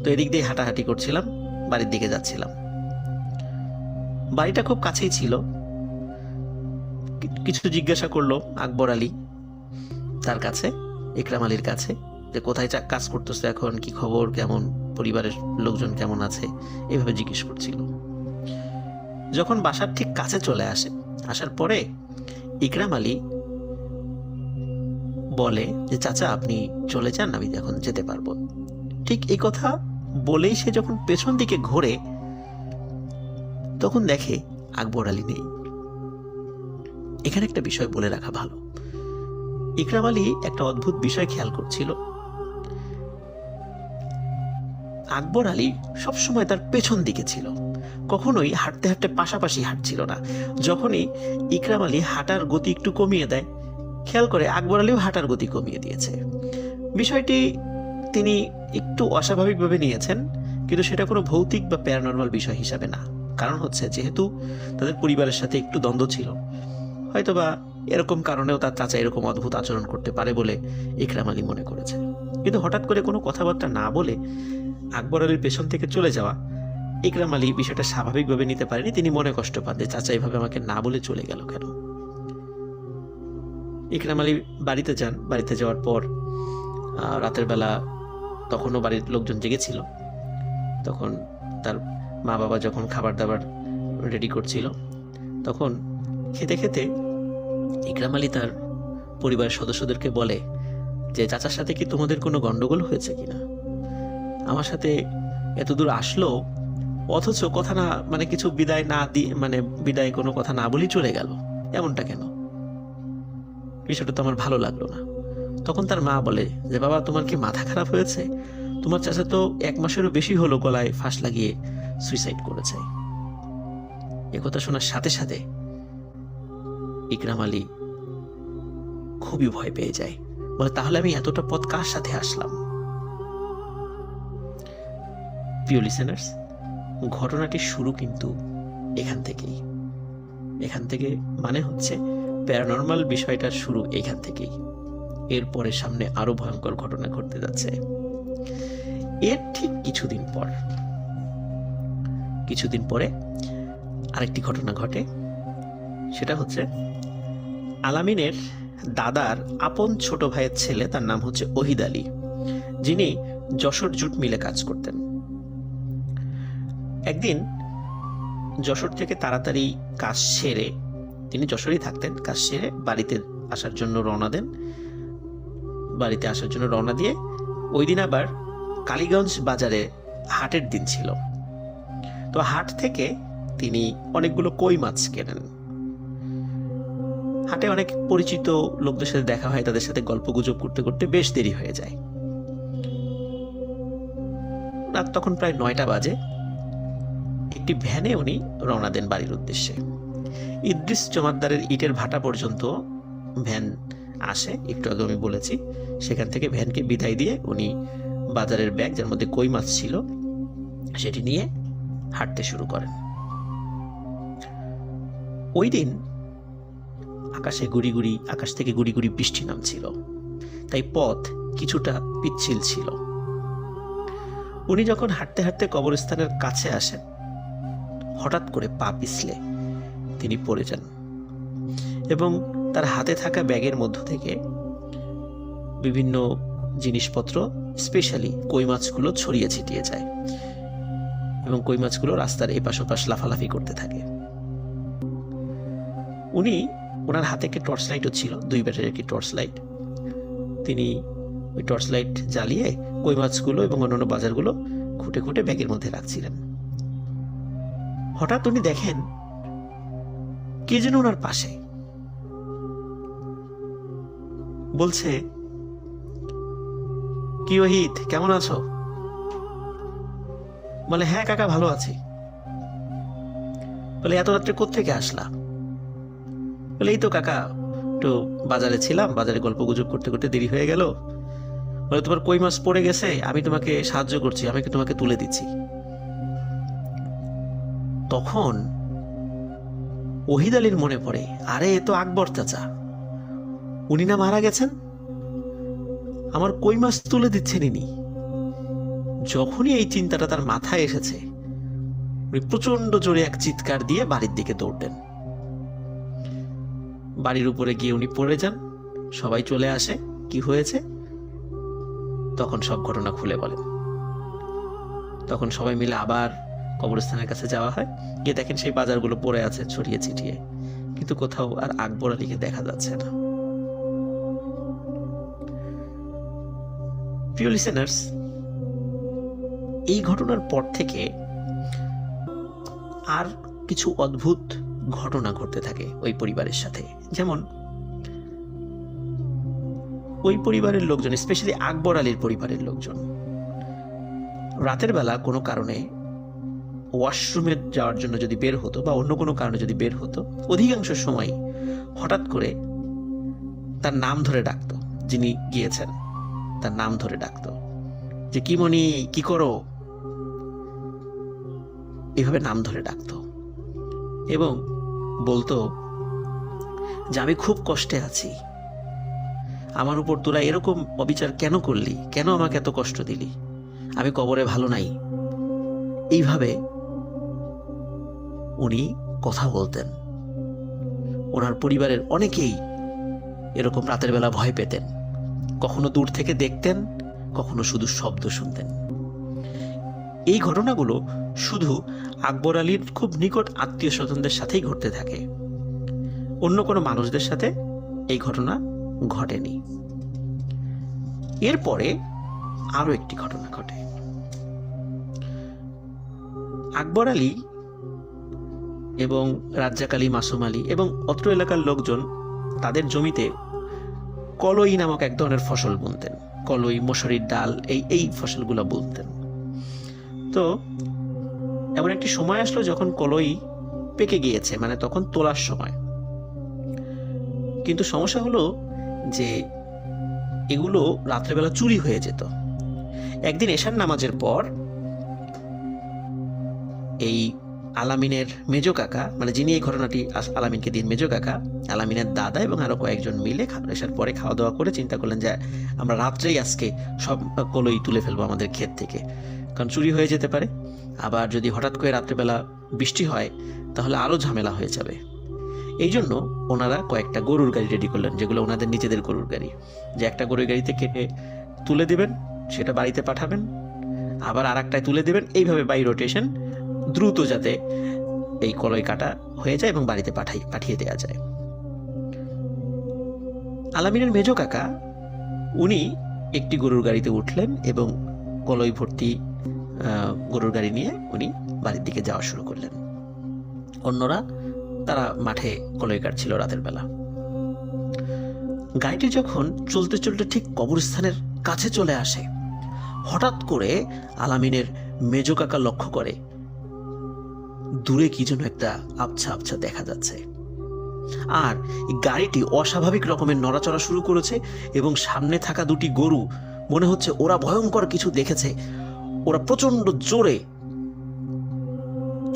তো এদিক দিয়ে হাঁটাহাঁটি করছিলাম, বাড়ির দিকে যাচ্ছিলাম। বাড়িটা খুব কাছেই ছিল। কিছু জিজ্ঞাসা করলো আকবর আলী তার কাছে, ইকরাম আলীর কাছে, যে কোথায় কাজ করতেছে এখন, কি খবর, কেমন, পরিবারের লোকজন কেমন আছে, এইভাবে জিজ্ঞেস করছিল। যখন বাসার ঠিক কাছে চলে আসে, আসার পরে ইকরাম আলী বলে যে, চাচা আপনি চলে যান, আমি এখন যেতে পারবো। ঠিক এই কথা বলেই সে যখন পেছন দিকে ঘোরে, তখন দেখে আকবর আলী নেই। এখানে একটা বিষয় বলে রাখা ভালো, ইকরাম আলী একটা অদ্ভুত বিষয় খেয়াল করছিল। আকবর আলী সবসময় তার পেছন দিকে ছিল, কখনোই হাঁটতে হাঁটতে পাশাপাশি হাঁটছিল না। যখনই ইকরাম আলী হাঁটার গতি একটু কমিয়ে দেয়, খেয়াল করে আকবর আলীও হাঁটার গতি কমিয়ে দিয়েছে। বিষয়টি তিনি একটু অস্বাভাবিকভাবে নিয়েছেন, কিন্তু সেটা কোনো ভৌতিক বা প্যারানর্মাল বিষয় হিসাবে না। কারণ হচ্ছে, যেহেতু তাদের পরিবারের সাথে একটু দ্বন্দ্ব ছিল, হয়তোবা এরকম কারণেও তার চাচা এরকম অদ্ভুত আচরণ করতে পারে বলে ইকরাম আলী মনে করেছে। কিন্তু হঠাৎ করে কোনো কথাবার্তা না বলে আকবর আলীর পেছন থেকে চলে যাওয়া, ইকরাম আলী বিষয়টা স্বাভাবিকভাবে নিতে পারেনি। তিনি মনে কষ্ট পান যে চাচা এইভাবে আমাকে না বলে চলে গেল কেন। ইকরাম আলী বাড়িতে যান। বাড়িতে যাওয়ার পর রাতের বেলা তখনও বাড়ির লোকজন জেগেছিল। তখন তার মা বাবা যখন খাবার দাবার রেডি করছিল, তখন খেতে খেতে ইকরাম আলী তার পরিবারের সদস্যদেরকে বলে যে, চাচার সাথে কি তোমাদের কোনো গন্ডগোল হয়েছে কিনা? আমার সাথে এতদূর আসলো, অথচ কথা না, মানে কিছু বিদায় না দিয়ে, মানে বিদায় কোনো কথা না বলেই চলে গেল, এমনটা কেন? বিষয়টা তো আমার ভালো লাগলো না। তখন তার মা বলে যে, বাবা, তোমার কি মাথা খারাপ হয়েছে? তোমার চাচা তো 1 মাসেরও বেশি হলো গলায় ফাঁস লাগিয়ে সুইসাইড করেছে। একথা শোনার সাথে সাথে ইকরাম আলী খুবই ভয় পেয়ে যায়। বলে, তাহলে আমি এতটা পথ কার সাথে আসলাম? প্রিয় লিসেনার্স, ঘটনাটির শুরু কিন্তু এখান থেকেই। এখান থেকে মানে হচ্ছে প্যারানর্মাল বিষয়টার শুরু এখান থেকেই। এরপরে সামনে আরো ভয়ঙ্কর ঘটনা ঘটতে যাচ্ছে। এর ঠিক কিছুদিন পরে আরেকটি ঘটনা ঘটে। সেটা হচ্ছে আলামিনের দাদার আপন ছোট ভাইয়ের ছেলে, তার নাম হচ্ছে ওহিদ আলী, যিনি যশোর জুট মিলে কাজ করতেন। একদিন যশোর থেকে তাড়াতাড়ি কাজ সেরে, তিনি যশোরেই থাকতেন, কাজ সেরে বাড়িতে আসার জন্য রওনা দেন। বাড়িতে আসার জন্য রওনা দিয়ে ওই দিন আবার কালীগঞ্জ বাজারে হাটের দিন ছিল। তো হাট থেকে তিনি অনেকগুলো কই মাছ কেনেন। হাটে অনেক পরিচিত লোকদের সাথে দেখা হয়, তাদের সাথে গল্প গুজব করতে করতে বেশ দেরি হয়ে যায়। রাত তখন প্রায় 9টা বাজে। একটি ভ্যানে উনি রওনা দেন বাড়ির উদ্দেশ্যে। ইদ্রিস জমাদ্দারের ইটের ভাটা পর্যন্ত ভ্যান আসে, একটু আগে আমি বলেছি। সেখান থেকে ভ্যানকে বিদায় দিয়ে উনি বাজারের ব্যাগ, যার মধ্যে কই মাছ ছিল, সেটি নিয়ে হাঁটতে শুরু করেন। ওই দিন আকাশ থেকে গুড়ি গুড়ি বৃষ্টি নামছিল, তাই পথ কিছুটা পিচ্ছিল ছিল। উনি যখন হাঁটতে হাঁটতে কবরস্থানের কাছে আসেন, হঠাৎ করে পা পিছলে তিনি পড়ে যান এবং তার হাতে থাকা ব্যাগের মধ্য থেকে বিভিন্ন জিনিসপত্র, স্পেশালি কই মাছগুলো ছড়িয়ে ছিটিয়ে যায় এবং কই মাছগুলো রাস্তার এপাশ ওপাশ লাফালাফি করতে থাকে। ওনার হাতে একটি টর্চ লাইটও ছিল, 2 ব্যাটারির একটি টর্চ লাইট। তিনি ওই টর্চ লাইট জ্বালিয়ে কই মাছগুলো এবং অন্যান্য বাজারগুলো খুঁটে খুঁটে ব্যাগের মধ্যে রাখছিলেন। হঠাৎ উনি দেখেন কে যেন ওনার পাশে বলছে, কি ওহিত, কেমন আছো? বলে হ্যাঁ কাকা ভালো আছি। বলে এত রাত্রে কোত্থেকে আসলা? বলে এই তো কাকা একটু বাজারে ছিলাম, বাজারে গল্প গুজব করতে করতে দেরি হয়ে গেল। বলে তোমার কই মাছ পড়ে গেছে, আমি তোমাকে সাহায্য করছি, আমি তোমাকে তুলে দিচ্ছি। তখন ওহিদ আলীর মনে পড়ে, আরে এ তো আকবর চাচা, উনি না মারা গেছেন, আমার কই মাছ তুলে দিচ্ছেন ইনি। যখনই এই চিন্তাটা তার মাথায় এসেছে, উনি প্রচন্ড জোরে এক চিৎকার দিয়ে বাড়ির দিকে দৌড়লেন। বাড়ির উপরে গিয়ে উনি পড়ে যান, সবাই চলে আসে, কি হয়েছে তখন সব ঘটনা খুলে বলেন। তখন সবাই মিলে আবার কবরস্থানের কাছে যাওয়া হয়, গিয়ে দেখেন সেই বাজারগুলো পড়ে আছে ছড়িয়ে ছিটিয়ে, কিন্তু কোথাও আর আকবর আলীকে দেখা যাচ্ছে না। প্রিয় লিসেনার্স, এই ঘটনার পর থেকে আর কিছু অদ্ভুত ঘটনা ঘটতে থাকে ওই পরিবারের সাথে। যেমন ওই পরিবারের লোকজন, স্পেশালি আকবর আলীর পরিবারের লোকজন, রাতের বেলা কোনো কারণে ওয়াশরুমে যাওয়ার জন্য যদি বের হতো বা অন্য কোনো কারণে যদি বের হতো, অধিকাংশ সময় হঠাৎ করে তার নাম ধরে ডাকতো, যিনি গিয়েছেন তার নাম ধরে ডাকতো, যে কি মনি, কি করো, এভাবে নাম ধরে ডাকতো এবং বলতো যে আমি খুব কষ্টে আছি, আমার উপর তোরা এরকম অবিচার কেন করলি, কেন আমাকে এত কষ্ট দিলি, আমি কবরে ভালো নাই। এইভাবে উনি কথা বলতেন। ওনার পরিবারের অনেকেই এরকম রাতের বেলা ভয় পেতেন, কখনো দূর থেকে দেখতেন, কখনো শুধু শব্দ শুনতেন। এই ঘটনাগুলো শুধু আকবর আলীর খুব নিকট আত্মীয় স্বজনদের সাথেই ঘটতে থাকে, অন্য কোনো মানুষদের সাথে এই ঘটনা ঘটেনি। এরপরে আরো একটি ঘটনা ঘটে। আকবর আলী এবং রাজ্জাক আলী, মাসুম আলী এবং অত্র এলাকার লোকজন তাদের জমিতে কলই নামক এক ধরনের ফসল বুনতেন। কলই, মসুরির ডাল, এই ফসলগুলো বুনতেন। তো এমন একটি সময় আসলো যখন কলই পেকে গিয়েছে, মানে তখন তোলার সময়। কিন্তু সমস্যা হলো যে এগুলো রাত্রেবেলা চুরি হয়ে যেত। একদিন এশার নামাজের পর এই আলামিনের মেজ কাকা, মানে যিনি এই ঘটনাটি আলামিনকে দিন মেজ কাকা, আলামিনের দাদা এবং আরো কয়েকজন মিলে এশার পরে খাওয়া দাওয়া করে চিন্তা করলেন যে আমরা রাত্রেই আজকে সব কলই তুলে ফেলবো আমাদের ক্ষেত থেকে, কারণ চুরি হয়ে যেতে পারে। আবার যদি হঠাৎ করে রাত্রেবেলা বৃষ্টি হয় তাহলে আরো ঝামেলা হয়ে যাবে। এই জন্য ওনারা কয়েকটা গরুর গাড়ি রেডি করলেন, যেগুলো ওনাদের নিজেদের গরুর গাড়ি, যে একটা গরুর গাড়িতে কেটে তুলে দেবেন, সেটা বাড়িতে পাঠাবেন, আবার আর একটায় তুলে দেবেন, এইভাবে বাই রোটেশন দ্রুত যাতে এই কলই কাটা হয়ে যায় এবং বাড়িতে পাঠিয়ে দেওয়া যায়। আলামিনের মেজ কাকা উনি একটি গরুর গাড়িতে উঠলেন এবং কলই ভর্তি গরুর গাড়ি নিয়ে উনি বাড়ির দিকে যাওয়া শুরু করলেন। অন্যরা তারা মাঠে কলই কাটছিল রাতের বেলা। গাড়িটি যখন চলতে চলতে ঠিক কবরস্থানের কাছে চলে আসে, হঠাৎ করে আলামিনের মেজ কাকা লক্ষ্য করে দূরে কি যেন একটা আবছা আবছা দেখা যাচ্ছে, আর গাড়িটি অস্বাভাবিক রকমের নড়াচড়া শুরু করেছে এবং সামনে থাকা দুটি গরু মনে হচ্ছে ওরা ভয়ঙ্কর কিছু দেখেছে, ওরা প্রচন্ড জোরে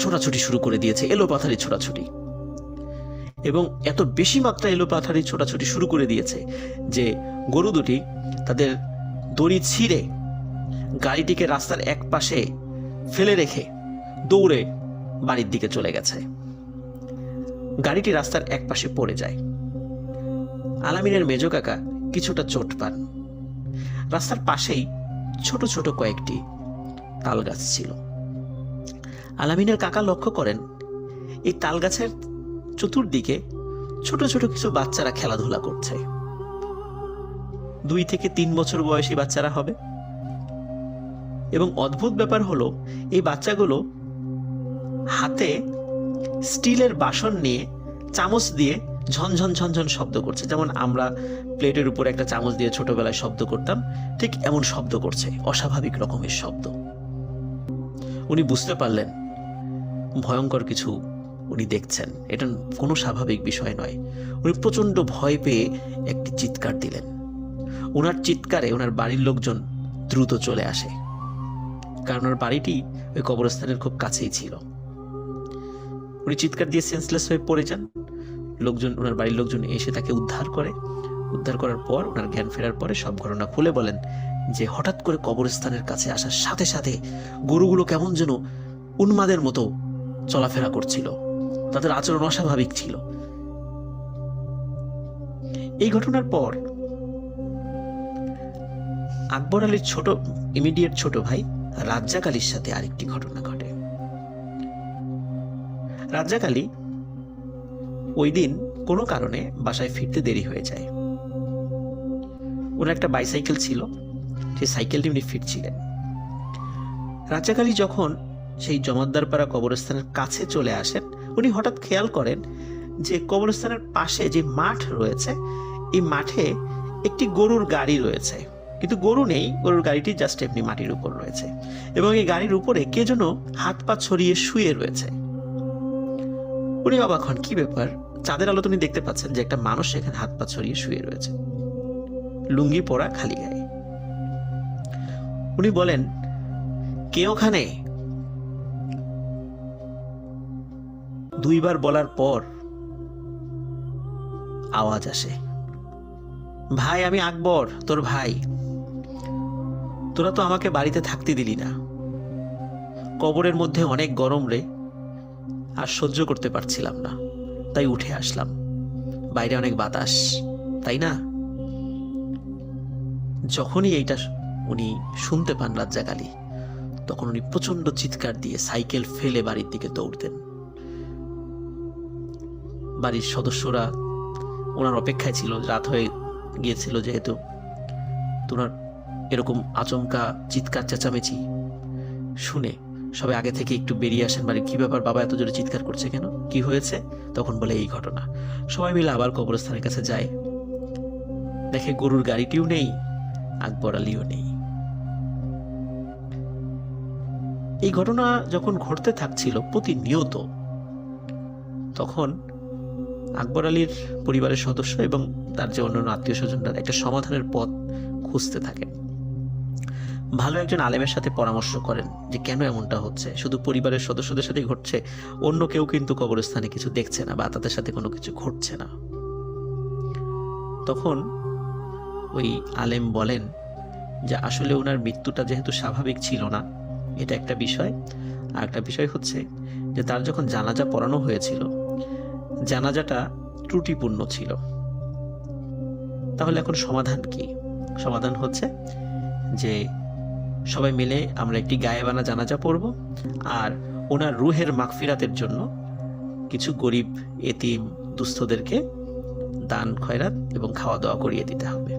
ছোটাছুটি শুরু করে দিয়েছে, এলোপাথারি ছোটাছুটি, এবং এত বেশি মাত্রায় এলোপাথারি ছোটাছুটি শুরু করে দিয়েছে যে গরু দুটি তাদের দড়ি ছিঁড়ে গাড়িটিকে রাস্তার এক পাশে ফেলে রেখে দৌড়ে বাড়ির দিকে চলে গেছে। গাড়িটি রাস্তার এক পাশে পড়ে যায়। আলামিনের মেজ কাকা কিছুটা চোট পান। রাস্তার পাশেই ছোট ছোট কয়েকটি তাল গাছ ছিল। আলামিনের কাকা লক্ষ্য করেন এই তাল গাছের চতুর্দিকে ছোট ছোট কিছু বাচ্চারা খেলাধুলা করছে। 2 থেকে 3 বছর বয়সী বাচ্চারা হবে। এবং অদ্ভুত ব্যাপার হলো এই বাচ্চাগুলো হাতে স্টিলের বাসন নিয়ে চামচ দিয়ে ঝনঝন ঝনঝন শব্দ করছে, যেমন আমরা প্লেটের উপর একটা চামচ দিয়ে ছোটবেলায় শব্দ করতাম, ঠিক এমন শব্দ করছে, অস্বাভাবিক রকমের শব্দ। উনি বুঝতে পারলেন ভয়ঙ্কর কিছু উনি দেখছেন, এটা কোনো স্বাভাবিক বিষয় নয়। উনি প্রচন্ড ভয় পেয়ে একটি চিৎকার দিলেন। ওনার চিৎকারে ওনার বাড়ির লোকজন দ্রুত চলে আসে, কারণ ওনার বাড়িটি ওই কবরস্থানের খুব কাছেই ছিল। উনি চিৎকার দিয়ে সেন্সলেস হয়ে পড়ে যান। ওনার বাড়ির লোকজন এসে তাকে উদ্ধার করার পর ওনার জ্ঞান ফেরার পরে সব ঘটনা খুলে বলেন যে হঠাৎ করে কবরস্থানের কাছে আসার সাথে সাথে গরুগুলো কেমন যেন উন্মাদের মতো চলাফেরা করছিল, তাদের আচরণ অস্বাভাবিক ছিল। এই ঘটনার পর আকবর আলীর ইমিডিয়েট ছোট ভাই রাজ্জাক আলীর সাথে আরেকটি ঘটনা ঘটে। রাজ্জাক আলী ওই দিন কোনো কারণে বাসায় ফিরতে দেরি হয়ে যায়। ওনার একটা বাইসাইকেল ছিল, সেই সাইকেলটি উনি ফিরছিলেন। রাজ্জাক আলী যখন সেই জমাদ্দারপাড়া কবরস্থানের কাছে চলে আসেন, উনি হঠাৎ খেয়াল করেন যে কবরস্থানের পাশে যে মাঠ রয়েছে, এই মাঠে একটি গরুর গাড়ি রয়েছে, কিন্তু গরু নেই, গরুর গাড়িটি জাস্ট এমনি মাটির উপর রয়েছে, এবং এই গাড়ির উপরে কে যেন হাত পা ছড়িয়ে শুয়ে রয়েছে। উনি অবাক হন, কি ব্যাপার? চাঁদের আলো উনি দেখতে পাচ্ছেন যে একটা মানুষ এখানে হাত পা ছড়িয়ে শুয়ে রয়েছে, লুঙ্গি পরা, খালি গায়ে। উনি বলেন, কে ওখানে? দুইবার বলার পর আওয়াজ আসে, ভাই আমি আকবর, তোর ভাই। তোরা তো আমাকে বাড়িতে থাকতে দিলি না, কবরের মধ্যে অনেক গরম রে, আর সহ্য করতে পারছিলাম না, তাই উঠে আসলাম। বাইরে অনেক বাতাস, তাই না? যখনই এইটা উনি শুনতে পান রাজ্জাক আলী, তখন উনি প্রচন্ড চিৎকার দিয়ে সাইকেল ফেলে বাড়ির দিকে দৌড়তেন। বাড়ির সদস্যরা ওনার অপেক্ষায় ছিল, রাত হয়ে গিয়েছিল যেহেতু। তোনার এরকম আচমকা চিৎকার চেঁচামেচি শুনে সবাই আগে থেকে একটু বেরিয়ে আসেন বাড়ি। কি ব্যাপার, বাবা এত জোরে চিৎকার করছে কেন, কি হয়েছে? তখন বলে এই ঘটনা। সবাই মিলে আবার কবরস্থানের কাছে যায়, দেখে গরুর গাড়িটিও নেই, আকবর আলীও নেই। এই ঘটনা যখন ঘটতে থাকছিল প্রতিনিয়ত, তখন আকবর আলীর পরিবারের সদস্য এবং তার যে অন্যান্য আত্মীয় স্বজনরা একটা সমাধানের পথ খুঁজতে থাকেন। ভালো একজন আলেমের সাথে পরামর্শ করেন যে কেন এমনটা হচ্ছে, শুধু পরিবারের সদস্যদের সাথেই ঘটছে, অন্য কেউ কিন্তু কবরস্থানে কিছু দেখছে না বা তাদের সাথে কোনো কিছু ঘটছে না। তখন ওই আলেম বলেন যে আসলে ওনার মৃত্যুটা যেহেতু স্বাভাবিক ছিল না, এটা একটা বিষয়। আর একটা বিষয় হচ্ছে যে তার যখন জানাজা পড়ানো হয়েছিল, জানাজাটা ত্রুটিপূর্ণ ছিল। তাহলে এখন সমাধান কি? সমাধান হচ্ছে যে সবাই মিলে আমরা একটি গায়েবানা জানাজা পড়ব, আর ওনার রুহের মাগফিরাতের জন্য কিছু গরিব এতিম দুস্থদেরকে দান খয়রাত এবং খাওয়া দাওয়া করিয়ে দিতে হবে।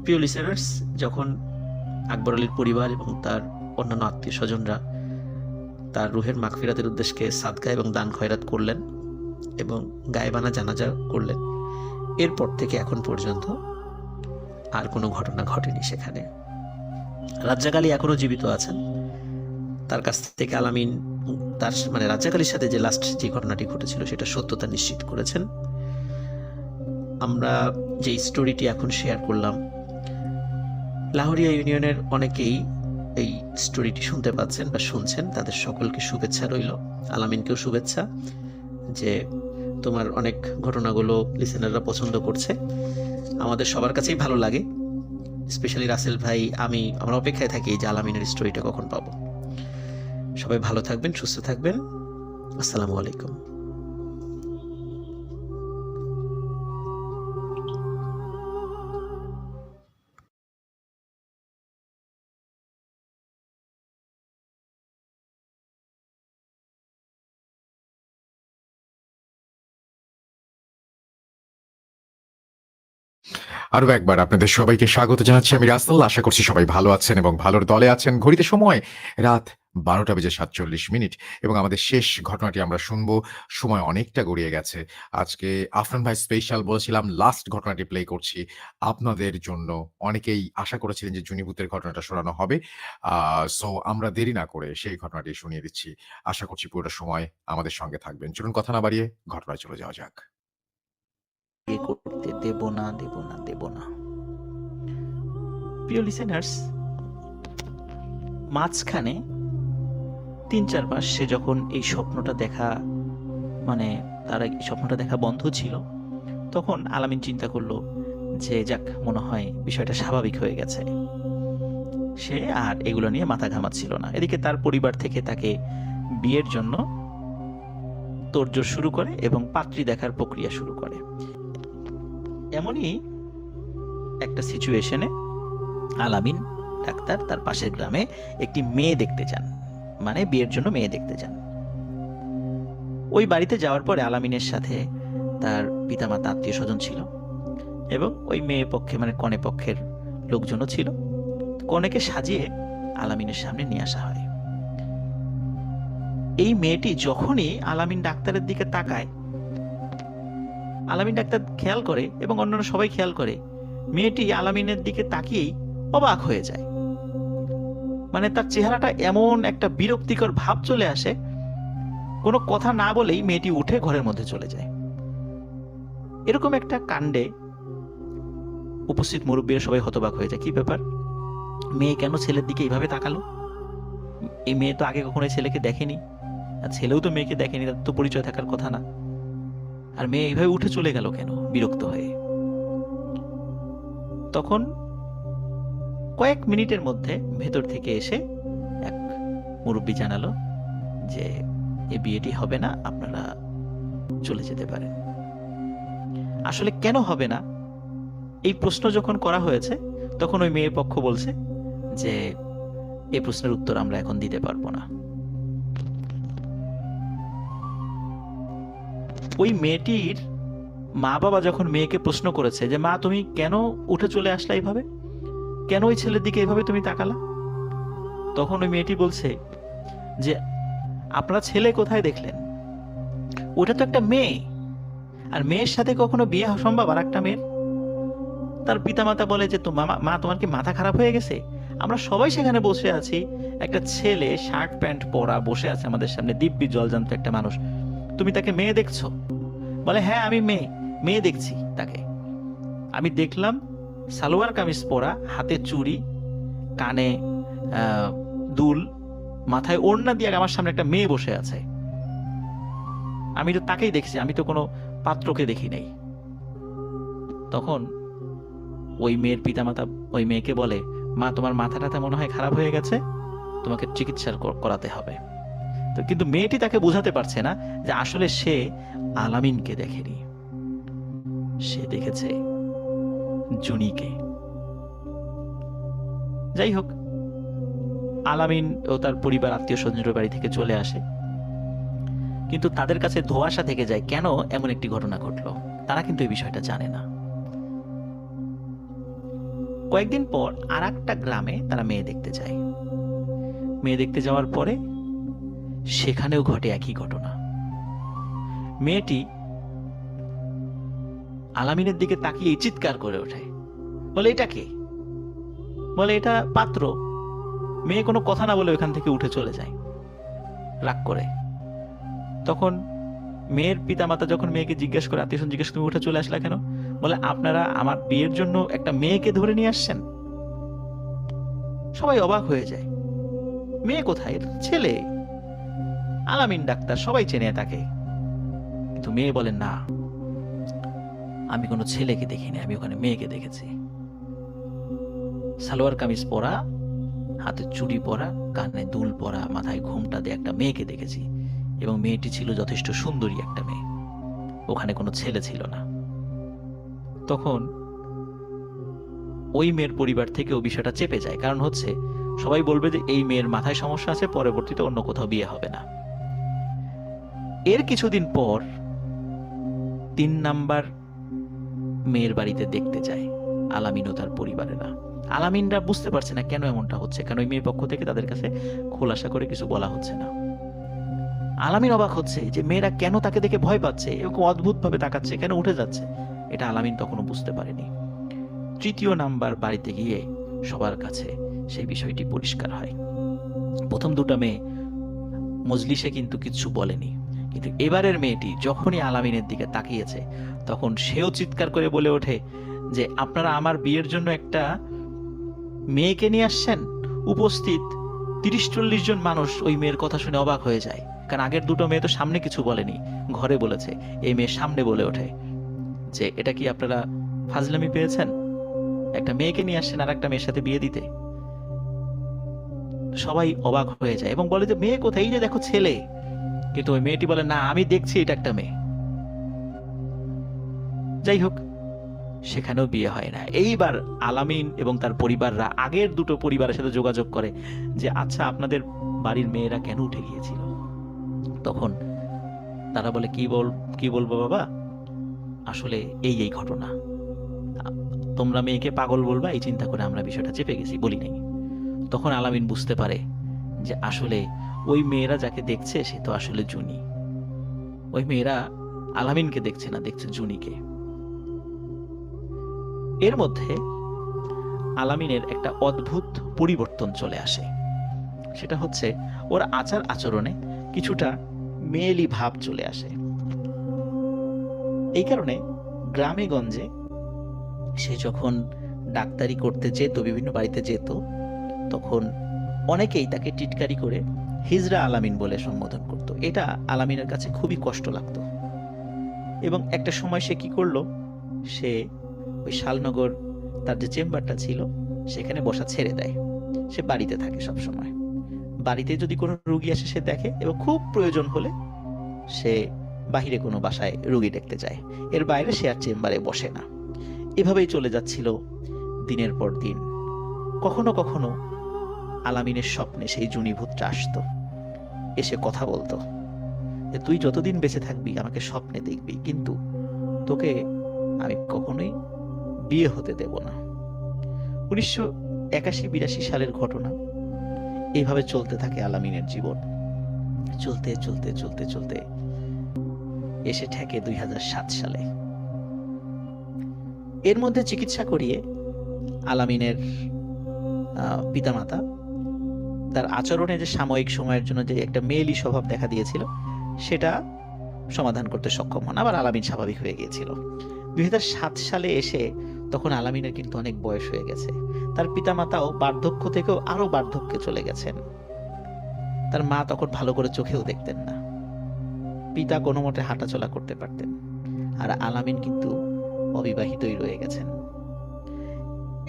প্রিয় লিসেনার্স, যখন আকবর আলীর পরিবার এবং তার অন্যান্য আত্মীয় স্বজনরা তার রুহের মাগফিরাতের উদ্দেশ্যে সাদকা এবং দান খয়রাত করলেন এবং গায়েবানা জানাজা করলেন, এরপর থেকে এখন পর্যন্ত আর কোনো ঘটনা ঘটেনি সেখানে। রাজ্জাক আলী এখনো জীবিত আছেন। তার কাছ থেকে আলামিন তার রাজ্জাক আলীর সাথে যে লাস্ট যে ঘটনাটি ঘটেছিল সেটা সত্যতা নিশ্চিত করেছেন। আমরা যে স্টোরিটি এখন শেয়ার করলাম, লাহোরিয়া ইউনিয়নের অনেকেই এই স্টোরিটি শুনতে পাচ্ছেন বা শুনছেন, তাদের সকলকে শুভেচ্ছা রইল। আলামিনকেও শুভেচ্ছা যে তোমার অনেক ঘটনাগুলো লিসেনাররা পছন্দ করছে, আমাদের সবার কাছেই ভালো লাগে। স্পেশালি রাসেল ভাই, আমরা অপেক্ষায় থাকি যে আলামিনের স্টোরিটা কখন পাবো। সবাই ভালো থাকবেন, সুস্থ থাকবেন। আসসালামু আলাইকুম। আরো একবার আপনাদের সবাইকে স্বাগত জানাচ্ছি আমি রাসেল। আশা করছি সবাই ভালো আছেন এবং ভালোর দলে আছেন। ঘড়িতে সময় রাত 12:47 এবং আমাদের শেষ ঘটনাটি আমরা শুনবো। সময় অনেকটা গড়িয়ে গেছে। আজকে আফরান ভাই স্পেশাল বলেছিলাম লাস্ট ঘটনাটি প্লে করছি আপনাদের জন্য। অনেকেই আশা করেছিলেন যে জুনিভূতের ঘটনাটা শোনানো হবে। সো আমরা দেরি না করে সেই ঘটনাটি শুনিয়ে দিচ্ছি। আশা করছি পুরোটা সময় আমাদের সঙ্গে থাকবেন। চলুন কথা না বাড়িয়ে ঘটনায় চলে যাওয়া যাক। বিয়ে করতে দেব না, দেব না, দেব না। প্রিয় লিসেনার্স, মাঝখানে ৩-৪ মাস সে যখন এই স্বপ্নটা দেখা, মানে তার এই স্বপ্নটা দেখা বন্ধ ছিল, তখন আলামিন চিন্তা করলো যে যাক, মনে হয় বিষয়টা স্বাভাবিক হয়ে গেছে। সে আর এগুলো নিয়ে মাথা ঘামাচ্ছিল না। এদিকে তার পরিবার থেকে তাকে বিয়ের জন্য তোড়জোড় শুরু করে এবং পাত্রী দেখার প্রক্রিয়া শুরু করে। এমনই একটা সিচুয়েশনে আলামিন ডাক্তার তার পাশের গ্রামে একটি মেয়ে দেখতে যান, মানে বিয়ের জন্য মেয়ে দেখতে যান। ওই বাড়িতে যাওয়ার পরে আলামিনের সাথে তার পিতামাতা, আত্মীয় স্বজন ছিল এবং ওই মেয়ে পক্ষে মানে কনে পক্ষের লোকজনও ছিল। কনেকে সাজিয়ে আলামিনের সামনে নিয়ে আসা হয়। এই মেয়েটি যখনই আলামিন ডাক্তারের দিকে তাকায়, আলামিন ডাক্তার খেয়াল করে এবং অন্যান্য সবাই খেয়াল করে, মেয়েটি আলামিনের দিকে তাকিয়েই অবাক হয়ে যায়। মানে তার চেহারাটা এমন একটা বিরক্তিকর ভাব চলে আসে, কোনো কথা না বলেই মেয়েটি উঠে ঘরের মধ্যে চলে যায়। এরকম একটা কাণ্ডে উপস্থিত মুরব্বীরা সবাই হতবাক হয়ে যায়। কি ব্যাপার, মেয়ে কেন ছেলের দিকে এইভাবে তাকালো? এই মেয়ে তো আগে কখনো ছেলেকে দেখেনি, আর ছেলেও তো মেয়েকে দেখেনি, তার তো পরিচয় থাকার কথা না। আর মেয়ে এইভাবে উঠে চলে গেল কেন, বিরক্ত হয়ে? তখন কয়েক মিনিটের মধ্যে ভেতর থেকে এসে এক মুরব্বী জানালো যে এই বিয়েটি হবে না, আপনারা চলে যেতে পারেন। আসলে কেন হবে না এই প্রশ্ন যখন করা হয়েছে, তখন ওই মেয়ের পক্ষ বলছে যে এই প্রশ্নের উত্তর আমরা এখন দিতে পারবো না। ওই মেয়েটির মা বাবা যখন মেয়েকে প্রশ্ন করেছে যে মা, তুমি কেন উঠে চলে আসলা এইভাবে, কেন ওই ছেলের দিকে এইভাবে তুমি তাকালা, তখন ওই মেয়েটি বলছে যে আপনারা ছেলে কোথায় দেখলেন? ওটা তো একটা মেয়ে, আর মেয়ের সাথে কখনো বিয়ে হওয়া সম্ভব আর একটা মেয়ের? তার পিতামাতা বলে যে মা, তোমার কি মাথা খারাপ হয়ে গেছে? আমরা সবাই সেখানে বসে আছি, একটা ছেলে শার্ট প্যান্ট পরা বসে আছে আমাদের সামনে, দিব্যি জলজান্ত একটা মানুষ, তুমি তাকে মেয়ে দেখছো? বলে হ্যাঁ, আমি মেয়ে দেখছি তাকে। আমি দেখলাম সালোয়ার কামিজ পরা, হাতে চুড়ি, কানে দুল, মাথায় ওড়না দিয়ে আমার সামনে একটা মেয়ে বসে আছে। আমি তো তাকেই দেখছি, আমি তো কোনো পাত্রকে দেখি নাই। তখন ওই মেয়ের পিতামাতা ওই মেয়েকে বলে, মা, তোমার মাথাটা মনে হয় খারাপ হয়ে গেছে, তোমাকে চিকিৎসা করাতে হবে। তো কিন্তু মেয়েটি তাকে বোঝাতে পারছে না যে আসলে সে আলামিনকে দেখেনি, সে দেখেছে জুনিকে। যাই হোক, আলামিন ও তার পরিবার আত্মীয় স্বজনের বাড়ি থেকে চলে আসে, কিন্তু তাদের কাছে ধোঁয়াশা থেকে যায় কেন এমন একটি ঘটনা ঘটলো। তারা কিন্তু এই বিষয়টা জানে না। কয়েকদিন পর আর একটা গ্রামে তারা মেয়ে দেখতে যায়। মেয়ে দেখতে যাওয়ার পরে সেখানেও ঘটে একই ঘটনা। মেয়েটি আলামিনের দিকে তাকিয়ে চিৎকার করে ওঠে, বলে এটা কে? বলে এটা পাত্র। মেয়ে কোনো কথা না বলে ওখান থেকে উঠে চলে যায় রাগ করে। তখন মেয়ের পিতামাতা যখন মেয়েকে জিজ্ঞেস করে, আত্মীয় জিজ্ঞেস, তুমি উঠে চলে আসলা কেন? বলে আপনারা আমার বিয়ের জন্য একটা মেয়েকে ধরে নিয়ে আসছেন। সবাই অবাক হয়ে যায়, মেয়ে কোথায়? ছেলে, আলামিন ডাক্তার, সবাই চেনে তাকে। কিন্তু মেয়ে বলেন না, আমি কোনো ছেলেকে দেখিনি, আমি ওখানে মেয়েকে দেখেছি। সালোয়ার কামিজ পরা, হাতে চুড়ি পরা, কানে দুল পরা, মাথায় ঘোমটা দিয়ে একটা মেয়েকে দেখেছি, এবং মেয়েটি ছিল যথেষ্ট সুন্দরী একটা মেয়ে, ওখানে কোনো ছেলে ছিল না। তখন ওই মেয়ের পরিবার থেকে ও বিষয়টা চেপে যায়, কারণ হচ্ছে সবাই বলবে যে এই মেয়ের মাথায় সমস্যা আছে, পরবর্তীতে অন্য কোথাও বিয়ে হবে না। এর কিছুদিন পর 3 নাম্বার মেয়ের বাড়িতে দেখতে যায় আলামিন ও তার পরিবারেরা। আলামিনরা বুঝতে পারছে না কেন এমনটা হচ্ছে, কেন ওই মেয়ের পক্ষ থেকে তাদের কাছে খোলাসা করে কিছু বলা হচ্ছে না। আলামিন অবাক হচ্ছে যে মেয়েরা কেন তাকে দেখে ভয় পাচ্ছে, এরকম অদ্ভুত ভাবে তাকাচ্ছে, কেন উঠে যাচ্ছে, এটা আলামিন তখনও বুঝতে পারেনি। তৃতীয় নাম্বার বাড়িতে গিয়ে সবার কাছে সেই বিষয়টি পরিষ্কার হয়। প্রথম দুটো মেয়ে মজলিসে কিন্তু কিছু বলেনি, কিন্তু এবারের মেয়েটি যখনই আলামিনের দিকে তাকিয়েছে তখন সেও চিৎকার করে বলে ওঠে যে আপনারা আমার বিয়ের জন্য একটা মেয়েকে নিয়ে আসছেন। উপস্থিত 30-40 জন মানুষ ওই মেয়ের কথা শুনে অবাক হয়ে যায়, কারণ আগের দুটো মেয়ে তো সামনে কিছু বলেনি, ঘরে বলেছে। এই মেয়ে সামনে বলে ওঠে যে এটা কি আপনারা ফাজলামি পেয়েছেন, একটা মেয়েকে নিয়ে আসছেন আর একটা মেয়ের সাথে বিয়ে দিতে। সবাই অবাক হয়ে যায় এবং বলে যে মেয়ে কোথায়, এই যে দেখো ছেলে। কিন্তু ওই মেয়েটি বলে না, আমি দেখছি এটা একটা মেয়ে। যাই হোক, সেখানেও বিয়ে হয় না। এইবার আলামিন এবং তার পরিবাররা আগের দুটো পরিবারের সাথে যোগাযোগ করে যে আচ্ছা আপনাদের বাড়ির মেয়েরা কেন উঠে গিয়েছিল। তখন তারা বলে কি বলবো বাবা, আসলে এই ঘটনা, তোমরা মেয়েকে পাগল বলবা এই চিন্তা করে আমরা বিষয়টা চেপে গেছি, বলি নাই। তখন আলামিন বুঝতে পারে যে আসলে ওই মেয়েরা যাকে দেখছে সে তো আসলে জুনি। ওই মেয়েরা আলামিনকে দেখছে না, দেখছে জুনিকে। এর মধ্যে আলামিনের একটা অদ্ভুত পরিবর্তন চলে আসে। সেটা হচ্ছে ওর আচার আচরণে কিছুটা মেয়েলি ভাব চলে আসে। এই কারণে গ্রামে গঞ্জে সে যখন ডাক্তারি করতে যেত, বিভিন্ন বাড়িতে যেত, তখন অনেকেই তাকে টিটকারি করে হিজরা আলামিন বলে সম্বোধন করত। এটা আলামিনের কাছে খুবই কষ্ট লাগতো। এবং একটা সময় সে কি করলো, সে ওই শালনগর তার যে চেম্বারটা ছিল সেখানে বসা ছেড়ে দেয়। সে বাড়িতে থাকে সব সময়। বাড়িতে যদি কোনো রুগী আসে সে দেখে, এবং খুব প্রয়োজন হলে সে বাহিরে কোনো বাসায় রুগী দেখতে যায়। এর বাইরে সে আর চেম্বারে বসে না। এভাবেই চলে যাচ্ছিল দিনের পর দিন। কখনো কখনো আলামিনের স্বপ্নে সেই জুনিভূতটা আসতো, এসে কথা বলতো যে তুই যতদিন বেঁচে থাকবি আমাকে স্বপ্নে দেখবি, কিন্তু তোকে আমি কখনোই বিয়ে হতে দেব না। 1981-82 সালের ঘটনা। এইভাবে চলতে থাকে আলামিনের জীবন। চলতে চলতে চলতে চলতে এসে ঠেকে 2007 সালে। এর মধ্যে চিকিৎসা করিয়ে আলামিনের পিতামাতা তার আচরণে যে সাময়িক সময়ের জন্য যে একটা মেয়েলি স্বভাব দেখা দিয়েছিল সেটা সমাধান করতে সক্ষম হন, আবার আলামিন স্বাভাবিক হয়ে গিয়েছিল। 2007 সালে এসে তখন আলামিনের কিন্তু অনেক বয়স হয়ে গেছে। তার পিতামাতাও বার্ধক্য থেকেও আরো বার্ধক্যে চলে গেছেন। তার মা তখন ভালো করে চোখেও দেখতেন না। পিতা কোনো মতে হাঁটাচলা করতে পারতেন, আর আলামিন কিন্তু অবিবাহিতই রয়ে গেছেন।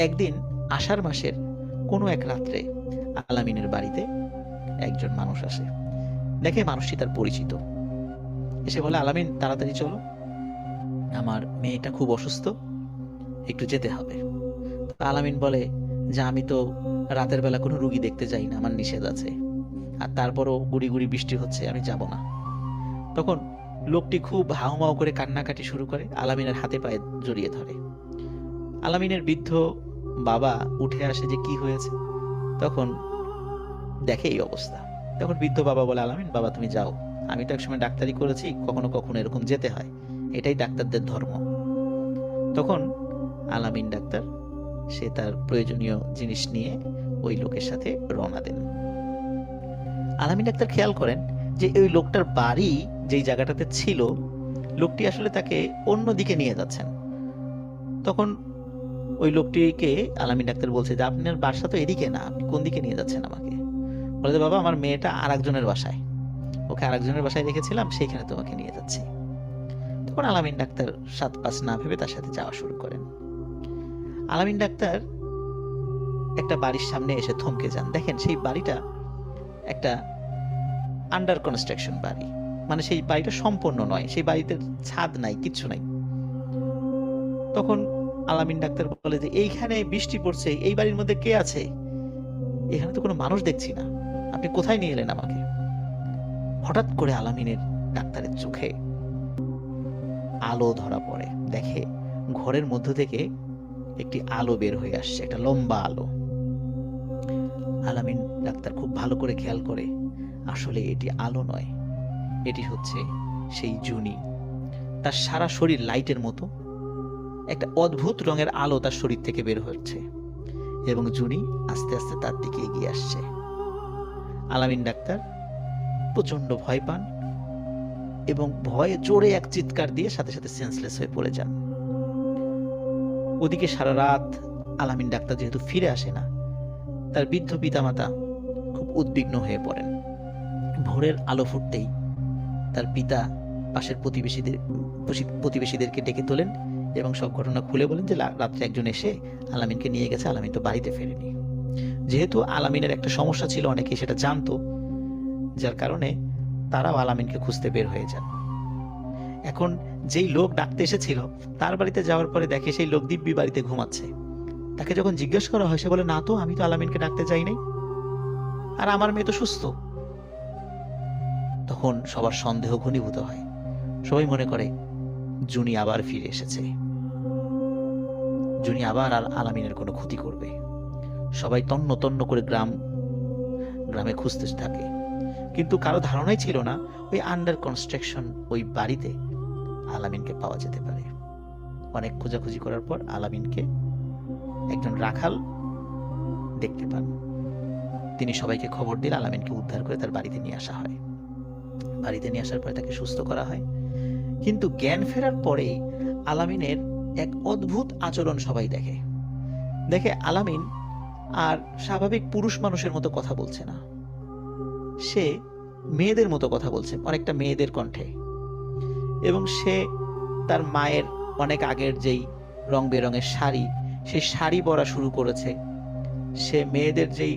একদিন আষাঢ় মাসের কোনো এক রাত্রে আলামিনের বাড়িতে একজন মানুষ আসে। দেখে মানুষটি তার পরিচিত। এসে বলে, আলামিন তাড়াতাড়ি চলো, আমার মেয়েটা খুব অসুস্থ, একটু যেতে হবে। আলামিন বলে যে আমি তো রাতের বেলা কোনো রুগী দেখতে যাই না, আমার নিষেধ আছে, আর তারপরও গুড়ি গুড়ি বৃষ্টি হচ্ছে, আমি যাব না। তখন লোকটি খুব হাউমাউ করে কান্নাকাটি শুরু করে, আলামিনের হাতে পায়ে জড়িয়ে ধরে। আলামিনের বৃদ্ধ বাবা উঠে আসে যে কি হয়েছে, তখন দেখে এই অবস্থা। তখন বৃদ্ধ বাবা বলে, আলামিন বাবা তুমি যাও, আমি তো একসময় ডাক্তারি করেছি, কখনো কখনো এরকম যেতে হয়, এটাই ডাক্তারদের ধর্ম। তখন আলামিন ডাক্তার সে তার প্রয়োজনীয় জিনিস নিয়ে ওই লোকের সাথে রওনা দেন। আলামিন ডাক্তার খেয়াল করেন যে ওই লোকটার বাড়ি যেই জায়গাটাতে ছিল, লোকটি আসলে তাকে অন্য দিকে নিয়ে যাচ্ছেন। তখন ওই লোকটিকে আলামিন ডাক্তার বলছে যে আপনার বাসা তো এদিকে না, আপনি কোন দিকে নিয়ে যাচ্ছেন আমাকে? বলে যে বাবা আমার মেয়েটা আরেকজনের বাসায়, ওকে আরেকজনের বাসায় রেখেছিলাম, সেইখানে তোমাকে নিয়ে যাচ্ছি। তখন আলামিন ডাক্তার 7-5 না ভেবে তার সাথে যাওয়া শুরু করেন। আলামিন ডাক্তার একটা বাড়ির সামনে এসে থমকে যান। দেখেন সেই বাড়িটা একটা আন্ডার কনস্ট্রাকশন বাড়ি, মানে সেই বাড়িটা সম্পূর্ণ নয়, সেই বাড়িতে ছাদ নাই, কিচ্ছু নাই। তখন আলামিন ডাক্তার বলে যে এইখানে বৃষ্টি পড়ছে, এই বাড়ির মধ্যে কে আছে? এখানে তো কোনো মানুষ দেখছি না, আপনি কোথায় নিয়ে এলেন আমাকে? হঠাৎ করে আলামিনের ডাক্তারের চোখে আলো ধরা পড়ে। দেখে ঘরের মধ্য থেকে একটি আলো বের হয়ে আসছে, একটা লম্বা আলো। আলামিন ডাক্তার খুব ভালো করে খেয়াল করে, আসলে এটি আলো নয়, এটি হচ্ছে সেই জুনি। তার সারা শরীর লাইটের মতো, একটা অদ্ভুত রঙের আলো তার শরীর থেকে বের হচ্ছে এবং জুনি আস্তে আস্তে তার দিকে এগিয়ে আসছে। আলামিন ডাক্তার প্রচন্ড ভয় পান এবং ভয়ে জোরে এক চিৎকার দিয়ে সাথে সাথে সেন্সলেস হয়ে পড়ে যান। ওদিকে সারা রাত আলামিন ডাক্তার যেহেতু ফিরে আসে না, তার বৃদ্ধ পিতামাতা খুব উদ্বিগ্ন হয়ে পড়েন। ভোরের আলো ফুটতেই তার পিতা পাশের প্রতিবেশীদেরকে ডেকে তোলেন এবং সব ঘটনা খুলে বলেন যে রাত্রে একজন এসে আলামিনকে নিয়ে গেছে, আলামিন তো বাড়িতে ফেরেনি। যেহেতু আলামিনের একটা সমস্যা ছিল, অনেকেই সেটা জানতো, যার কারণে তারাও আলামিনকে খুঁজতে বের হয়ে যান। এখন যেই লোক ডাকতে এসেছিল তার বাড়িতে যাওয়ার পরে দেখে সেই লোক দিব্যি বাড়িতে ঘুমাচ্ছে। তাকে যখন জিজ্ঞেস করা হয়, সে বলে, না তো, আমি তো আলামিনকে ডাকতে যাই নাই, আর আমার মেয়ে তো সুস্থ। তখন সবার সন্দেহ ঘনীভূত হয়, সবাই মনে করে জুনি আবার ফিরে এসেছে, জুনি আবার আলামিনের কোনো ক্ষতি করবে। সবাই তন্ন তন্ন করে গ্রামে খুঁজতে থাকে, কিন্তু কারো ধারণাই ছিল না ওই আন্ডার কনস্ট্রাকশন ওই বাড়িতে আলামিনকে পাওয়া যেতে পারে। অনেক খোঁজাখুঁজি করার পর আলামিনকে একজন রাখাল দেখতে পান। তিনি সবাইকে খবর দিলে আলামিনকে উদ্ধার করে তার বাড়িতে নিয়ে আসা হয়। বাড়িতে নিয়ে আসার পরে তাকে সুস্থ করা হয়, কিন্তু জ্ঞান ফেরার পরে আলামিনের এক অদ্ভুত আচরণ সবাই দেখে আলামিন আর স্বাভাবিক পুরুষ মানুষের মতো কথা বলছে না, সে মেয়েদের মতো কথা বলছে, অনেকটা মেয়েদের কণ্ঠে। এবং সে তার মায়ের অনেক আগের যেই রং বেরঙের শাড়ি, সেই শাড়ি পরা শুরু করেছে। সে মেয়েদের যেই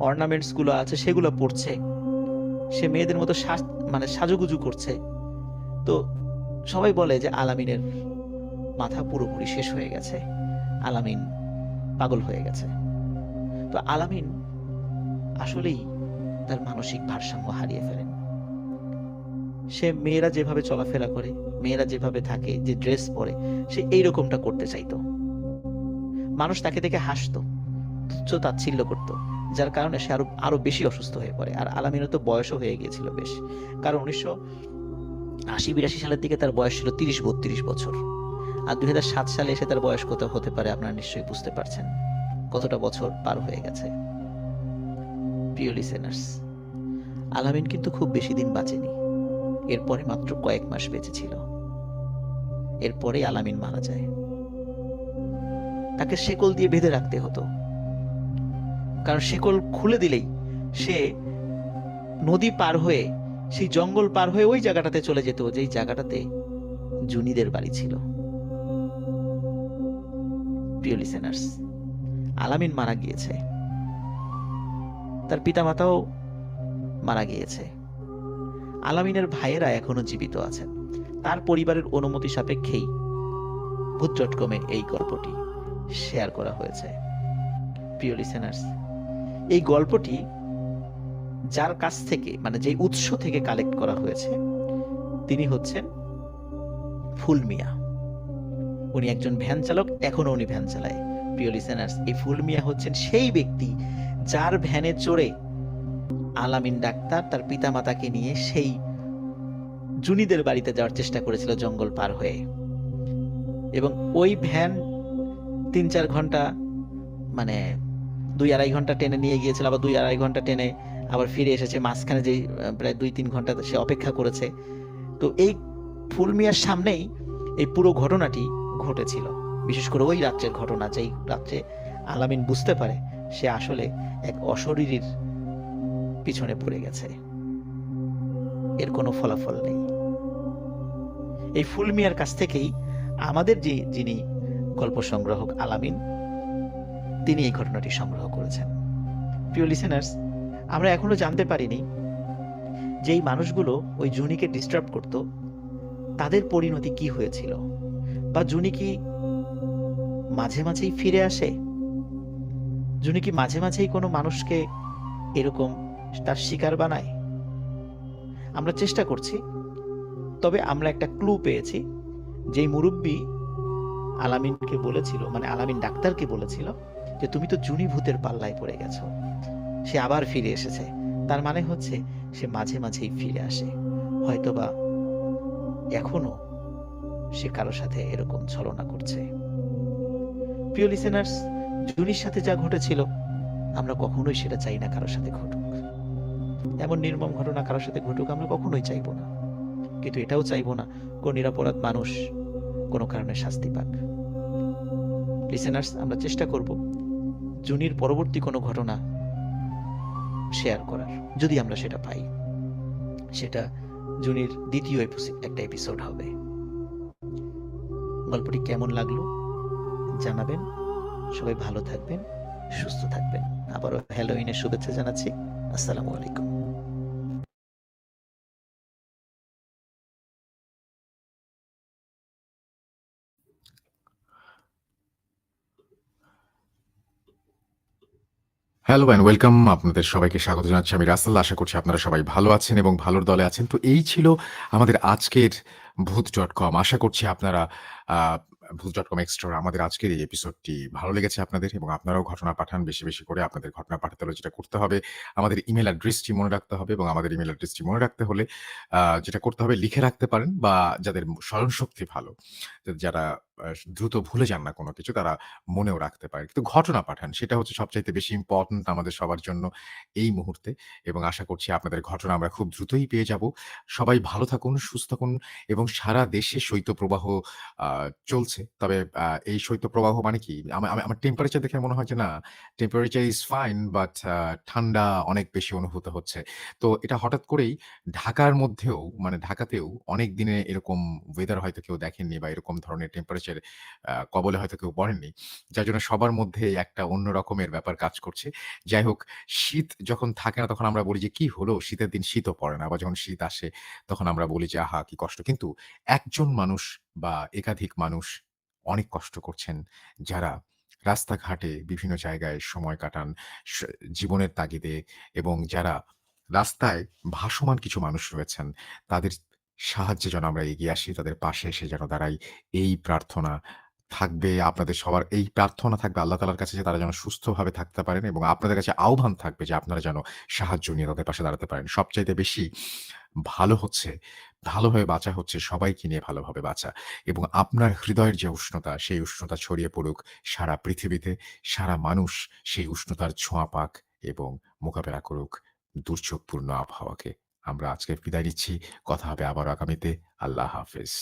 অর্নামেন্টস গুলো আছে সেগুলো পরছে, সে মেয়েদের মতো সাজুগুজু করছে। তো সবাই বলে যে আলামিনের মাথা পুরোপুরি শেষ হয়ে গেছে, আলামিন পাগল হয়ে গেছে। তো আলামিন আসলেই তার মানসিক ভারসাম্য হারিয়ে ফেলেন। সে মেয়েরা যেভাবে চলাফেরা করে, মেয়েরা যেভাবে থাকে, যে ড্রেস পরে, সে এইরকমটা করতে চাইতো। মানুষ তাকে দেখে হাসতো, তুচ্ছ তাচ্ছিল্য করত, যার কারণে সে আরো বেশি অসুস্থ হয়ে পড়ে। আর আলামিনের তো বয়সও হয়ে গিয়েছিল বেশ, কারণ 1980-82 সালের দিকে তার বয়স ছিল 30-32 বছর, আর 2007 সালে এসে তার বয়স কত হতে পারে আপনারা নিশ্চয়ই বুঝতে পারছেন কতটা বছর পার হয়ে গেছে। প্রিয় লিসেনার্স, আলামিন কিন্তু খুব বেশি দিন বাঁচেনি, এরপরে মাত্র কয়েক মাস বেঁচে ছিল। এরপরে আলামিন মারা যায়। তাকে শেকল দিয়ে বেঁধে রাখতে হতো, কারণ শেকল খুলে দিলেই সে নদী পার হয়ে, সেই জঙ্গল পার হয়ে ওই জায়গাটাতে চলে যেত, যেই জায়গাটাতে জুনিদের বাড়ি ছিল। প্রিয় লিসেনার্স, আলামিন মারা গিয়েছে, তার পিতামাতাও মারা গিয়েছে, আলামিনের ভাইয়েরা এখনো জীবিত আছেন। তার পরিবারের অনুমতি সাপেক্ষেই ভূত.com-এ এই গল্পটি শেয়ার করা হয়েছে। প্রিয় লিসেনার্স, এই গল্পটি যার কাছ থেকে, যে উৎস থেকে কালেক্ট করা হয়েছে, তিনি হচ্ছেন ফুল মিয়া। উনি একজন ভ্যান চালক, এখনো উনি ভ্যান চালায়। প্রিয় লিসেনার্স, এই ফুল মিয়া হচ্ছেন সেই ব্যক্তি যার ভ্যানে চড়ে আলামিন ডাক্তার তার পিতামাতাকে নিয়ে সেই জুনিদের বাড়িতে যাওয়ার চেষ্টা করেছিল জঙ্গল পার হয়ে। এবং ওই ভ্যান 3-4 ঘন্টা, 2-2.5 ঘন্টা টেনে নিয়ে গিয়েছিল, আবার 2-2.5 ঘন্টা টেনে আবার ফিরে এসেছে। মাঝখানে যে প্রায় 2-3 ঘন্টা সে অপেক্ষা করেছে। তো এই ফুল মিয়ার সামনেই এই পুরো ঘটনাটি ঘটেছিল, বিশেষ করে ওই রাত্রের ঘটনা, যেই রাত্রে আলামিন বুঝতে পারে সে আসলে এক অশরীরীর পিছনে পড়ে গেছে, এর কোনো ফলাফল নেই। এই ফুল মিয়ার কাছ থেকেই আমাদের যিনি গল্প সংগ্রাহক আলামিন, তিনি এই ঘটনাটি সংগ্রহ করেছেন। প্রিয় লিসেনার্স, আমরা এখনো জানতে পারিনি যে এই মানুষগুলো ওই জুনিকে ডিস্টার্ব করত, তাদের পরিণতি কি হয়েছিল, বা জুনি কি মাঝে মাঝেই ফিরে আসে, জুনি কি মাঝে মাঝেই কোনো মানুষকে এরকম তার শিকার বানায়। আমরা চেষ্টা করছি, তবে আমরা একটা ক্লু পেয়েছি। যেই মুরব্বী আলামিনকে বলেছিল, মানে আলামিন ডাক্তারকে বলেছিল যে তুমি তো জুনি ভূতের পাল্লায় পড়ে গেছো, সে আবার ফিরে এসেছে। তার মানে হচ্ছে সে মাঝে মাঝেই ফিরে আসে, হয়তোবা এখনো সে কারো সাথে এরকম ছলনা করছে। প্রিয় লিসেনার্স, জুনির সাথে যা ঘটেছিল আমরা কখনোই সেটা চাই না কারোর সাথে ঘটুক। এমন নির্মম ঘটনা কারোর সাথে ঘটুক আমরা কখনোই চাইবো না, কিন্তু এটাও চাইবো না কোন নিরপরাধ মানুষ কোনো কারণে শাস্তি পাক। লিসেনার্স, আমরা চেষ্টা করব জুনির পরবর্তী কোনো ঘটনা শেয়ার করার, যদি আমরা সেটা পাই। সেটা জুনির দ্বিতীয় একটা এপিসোড হবে। গল্পটি কেমন লাগলো জানাবেন। সবাই ভালো থাকবেন, সুস্থ থাকবেন। আবারও হ্যালোইনের শুভেচ্ছা জানাচ্ছি। আসসালামু আলাইকুম। Hello and welcome. আপনাদের সবাইকে স্বাগত জানাচ্ছি আমি রাসেল। আশা করছি আপনারা সবাই ভালো আছেন এবং ভালোর দলে আছেন। তো এই ছিল আমাদের আজকের ভূত.com। আশা করছি আপনারা ভূত.com এক্সট্রা আমাদের আজকের এই এপিসোডটি ভালো লেগেছে আপনাদের এবং আপনারাও ঘটনা পাঠান বেশি, বেশি করে। আপনাদের ঘটনা পাঠাতে হলে যেটা করতে হবে, আমাদের ইমেইল অ্যাড্রেসটি মনে রাখতে হবে এবং আমাদের ইমেইল অ্যাড্রেসটি মনে রাখতে হলে যেটা করতে হবে লিখে রাখতে পারেন, বা যাদের স্মরণশক্তি ভালো, যারা দ্রুত ভুলে যান না কোনো কিছু, তারা মনেও রাখতে পারেন। কিন্তু ঘটনা পাঠান, সেটা হচ্ছে সবচাইতে বেশি ইম্পোর্টেন্ট আমাদের সবার জন্য এই মুহূর্তে। এবং আশা করছি আপনাদের ঘটনা আমরা খুব দ্রুতই পেয়ে যাব। সবাই ভালো থাকুন, সুস্থ থাকুন এবং সারা দেশে শৈত্যপ্রবাহ আ চলছে। তবে এই শৈত্যপ্রবাহ মানে কি? আমার টেম্পারেচার দেখে মনে হয় যে না, টেম্পারেচার ইস ফাইন, বাট ঠান্ডা অনেক বেশি অনুভূত হচ্ছে। তো এটা হঠাৎ করেই ঢাকার মধ্যেও, মানে ঢাকাতেও অনেক দিনে এরকম ওয়েদার হয়তো কেউ দেখেননি, বা এরকম ধরনের টেম্পারেচার কবলে হয়তো কেউ পড়েননি। যার জন্য সবার মধ্যে একটা অন্য রকমের ব্যাপার কাজ করছে। যাই হোক, শীত যখন থাকে না তখন আমরা বলি যে, "কি হলো? শীতের দিন শীতও পড়ে না।" আবার যখন শীত আসে তখন আমরা বলি যে, "আহা! কি কষ্ট।" কিন্তু একজন মানুষ বা একাধিক মানুষ অনেক কষ্ট করছেন, যারা রাস্তাঘাটে বিভিন্ন জায়গায় সময় কাটান স জীবনের তাগিদে, এবং যারা রাস্তায় ভাসমান কিছু মানুষ রয়েছেন, তাদের সাহায্যে যেন আমরা এগিয়ে আসি, তাদের পাশে এসে যেন দাঁড়াই, এই প্রার্থনা থাকবে। আপনাদের সবার এই প্রার্থনা থাকবে আল্লাহ তাআলার কাছে যে তারা যেন সুস্থভাবে থাকতে পারেন, এবং আপনাদের কাছে আহ্বান থাকবে যে আপনারা যেন সাহায্য নিয়ে তাদের পাশে দাঁড়াতে পারেন। সবচাইতে বেশি ভালো হচ্ছে, ভালোভাবে বাঁচা হচ্ছে সবাইকে নিয়ে ভালোভাবে বাঁচা, এবং আপনার হৃদয়ের যে উষ্ণতা, সেই উষ্ণতা ছড়িয়ে পড়ুক সারা পৃথিবীতে। সারা মানুষ সেই উষ্ণতার ছোঁয়া পাক এবং মোকাবেলা করুক দুর্যোগপূর্ণ আবহাওয়াকে। আমরা আজকে বিদায় নিচ্ছি। কথা হবে আবারও আগামীতে। আল্লাহ হাফেজ।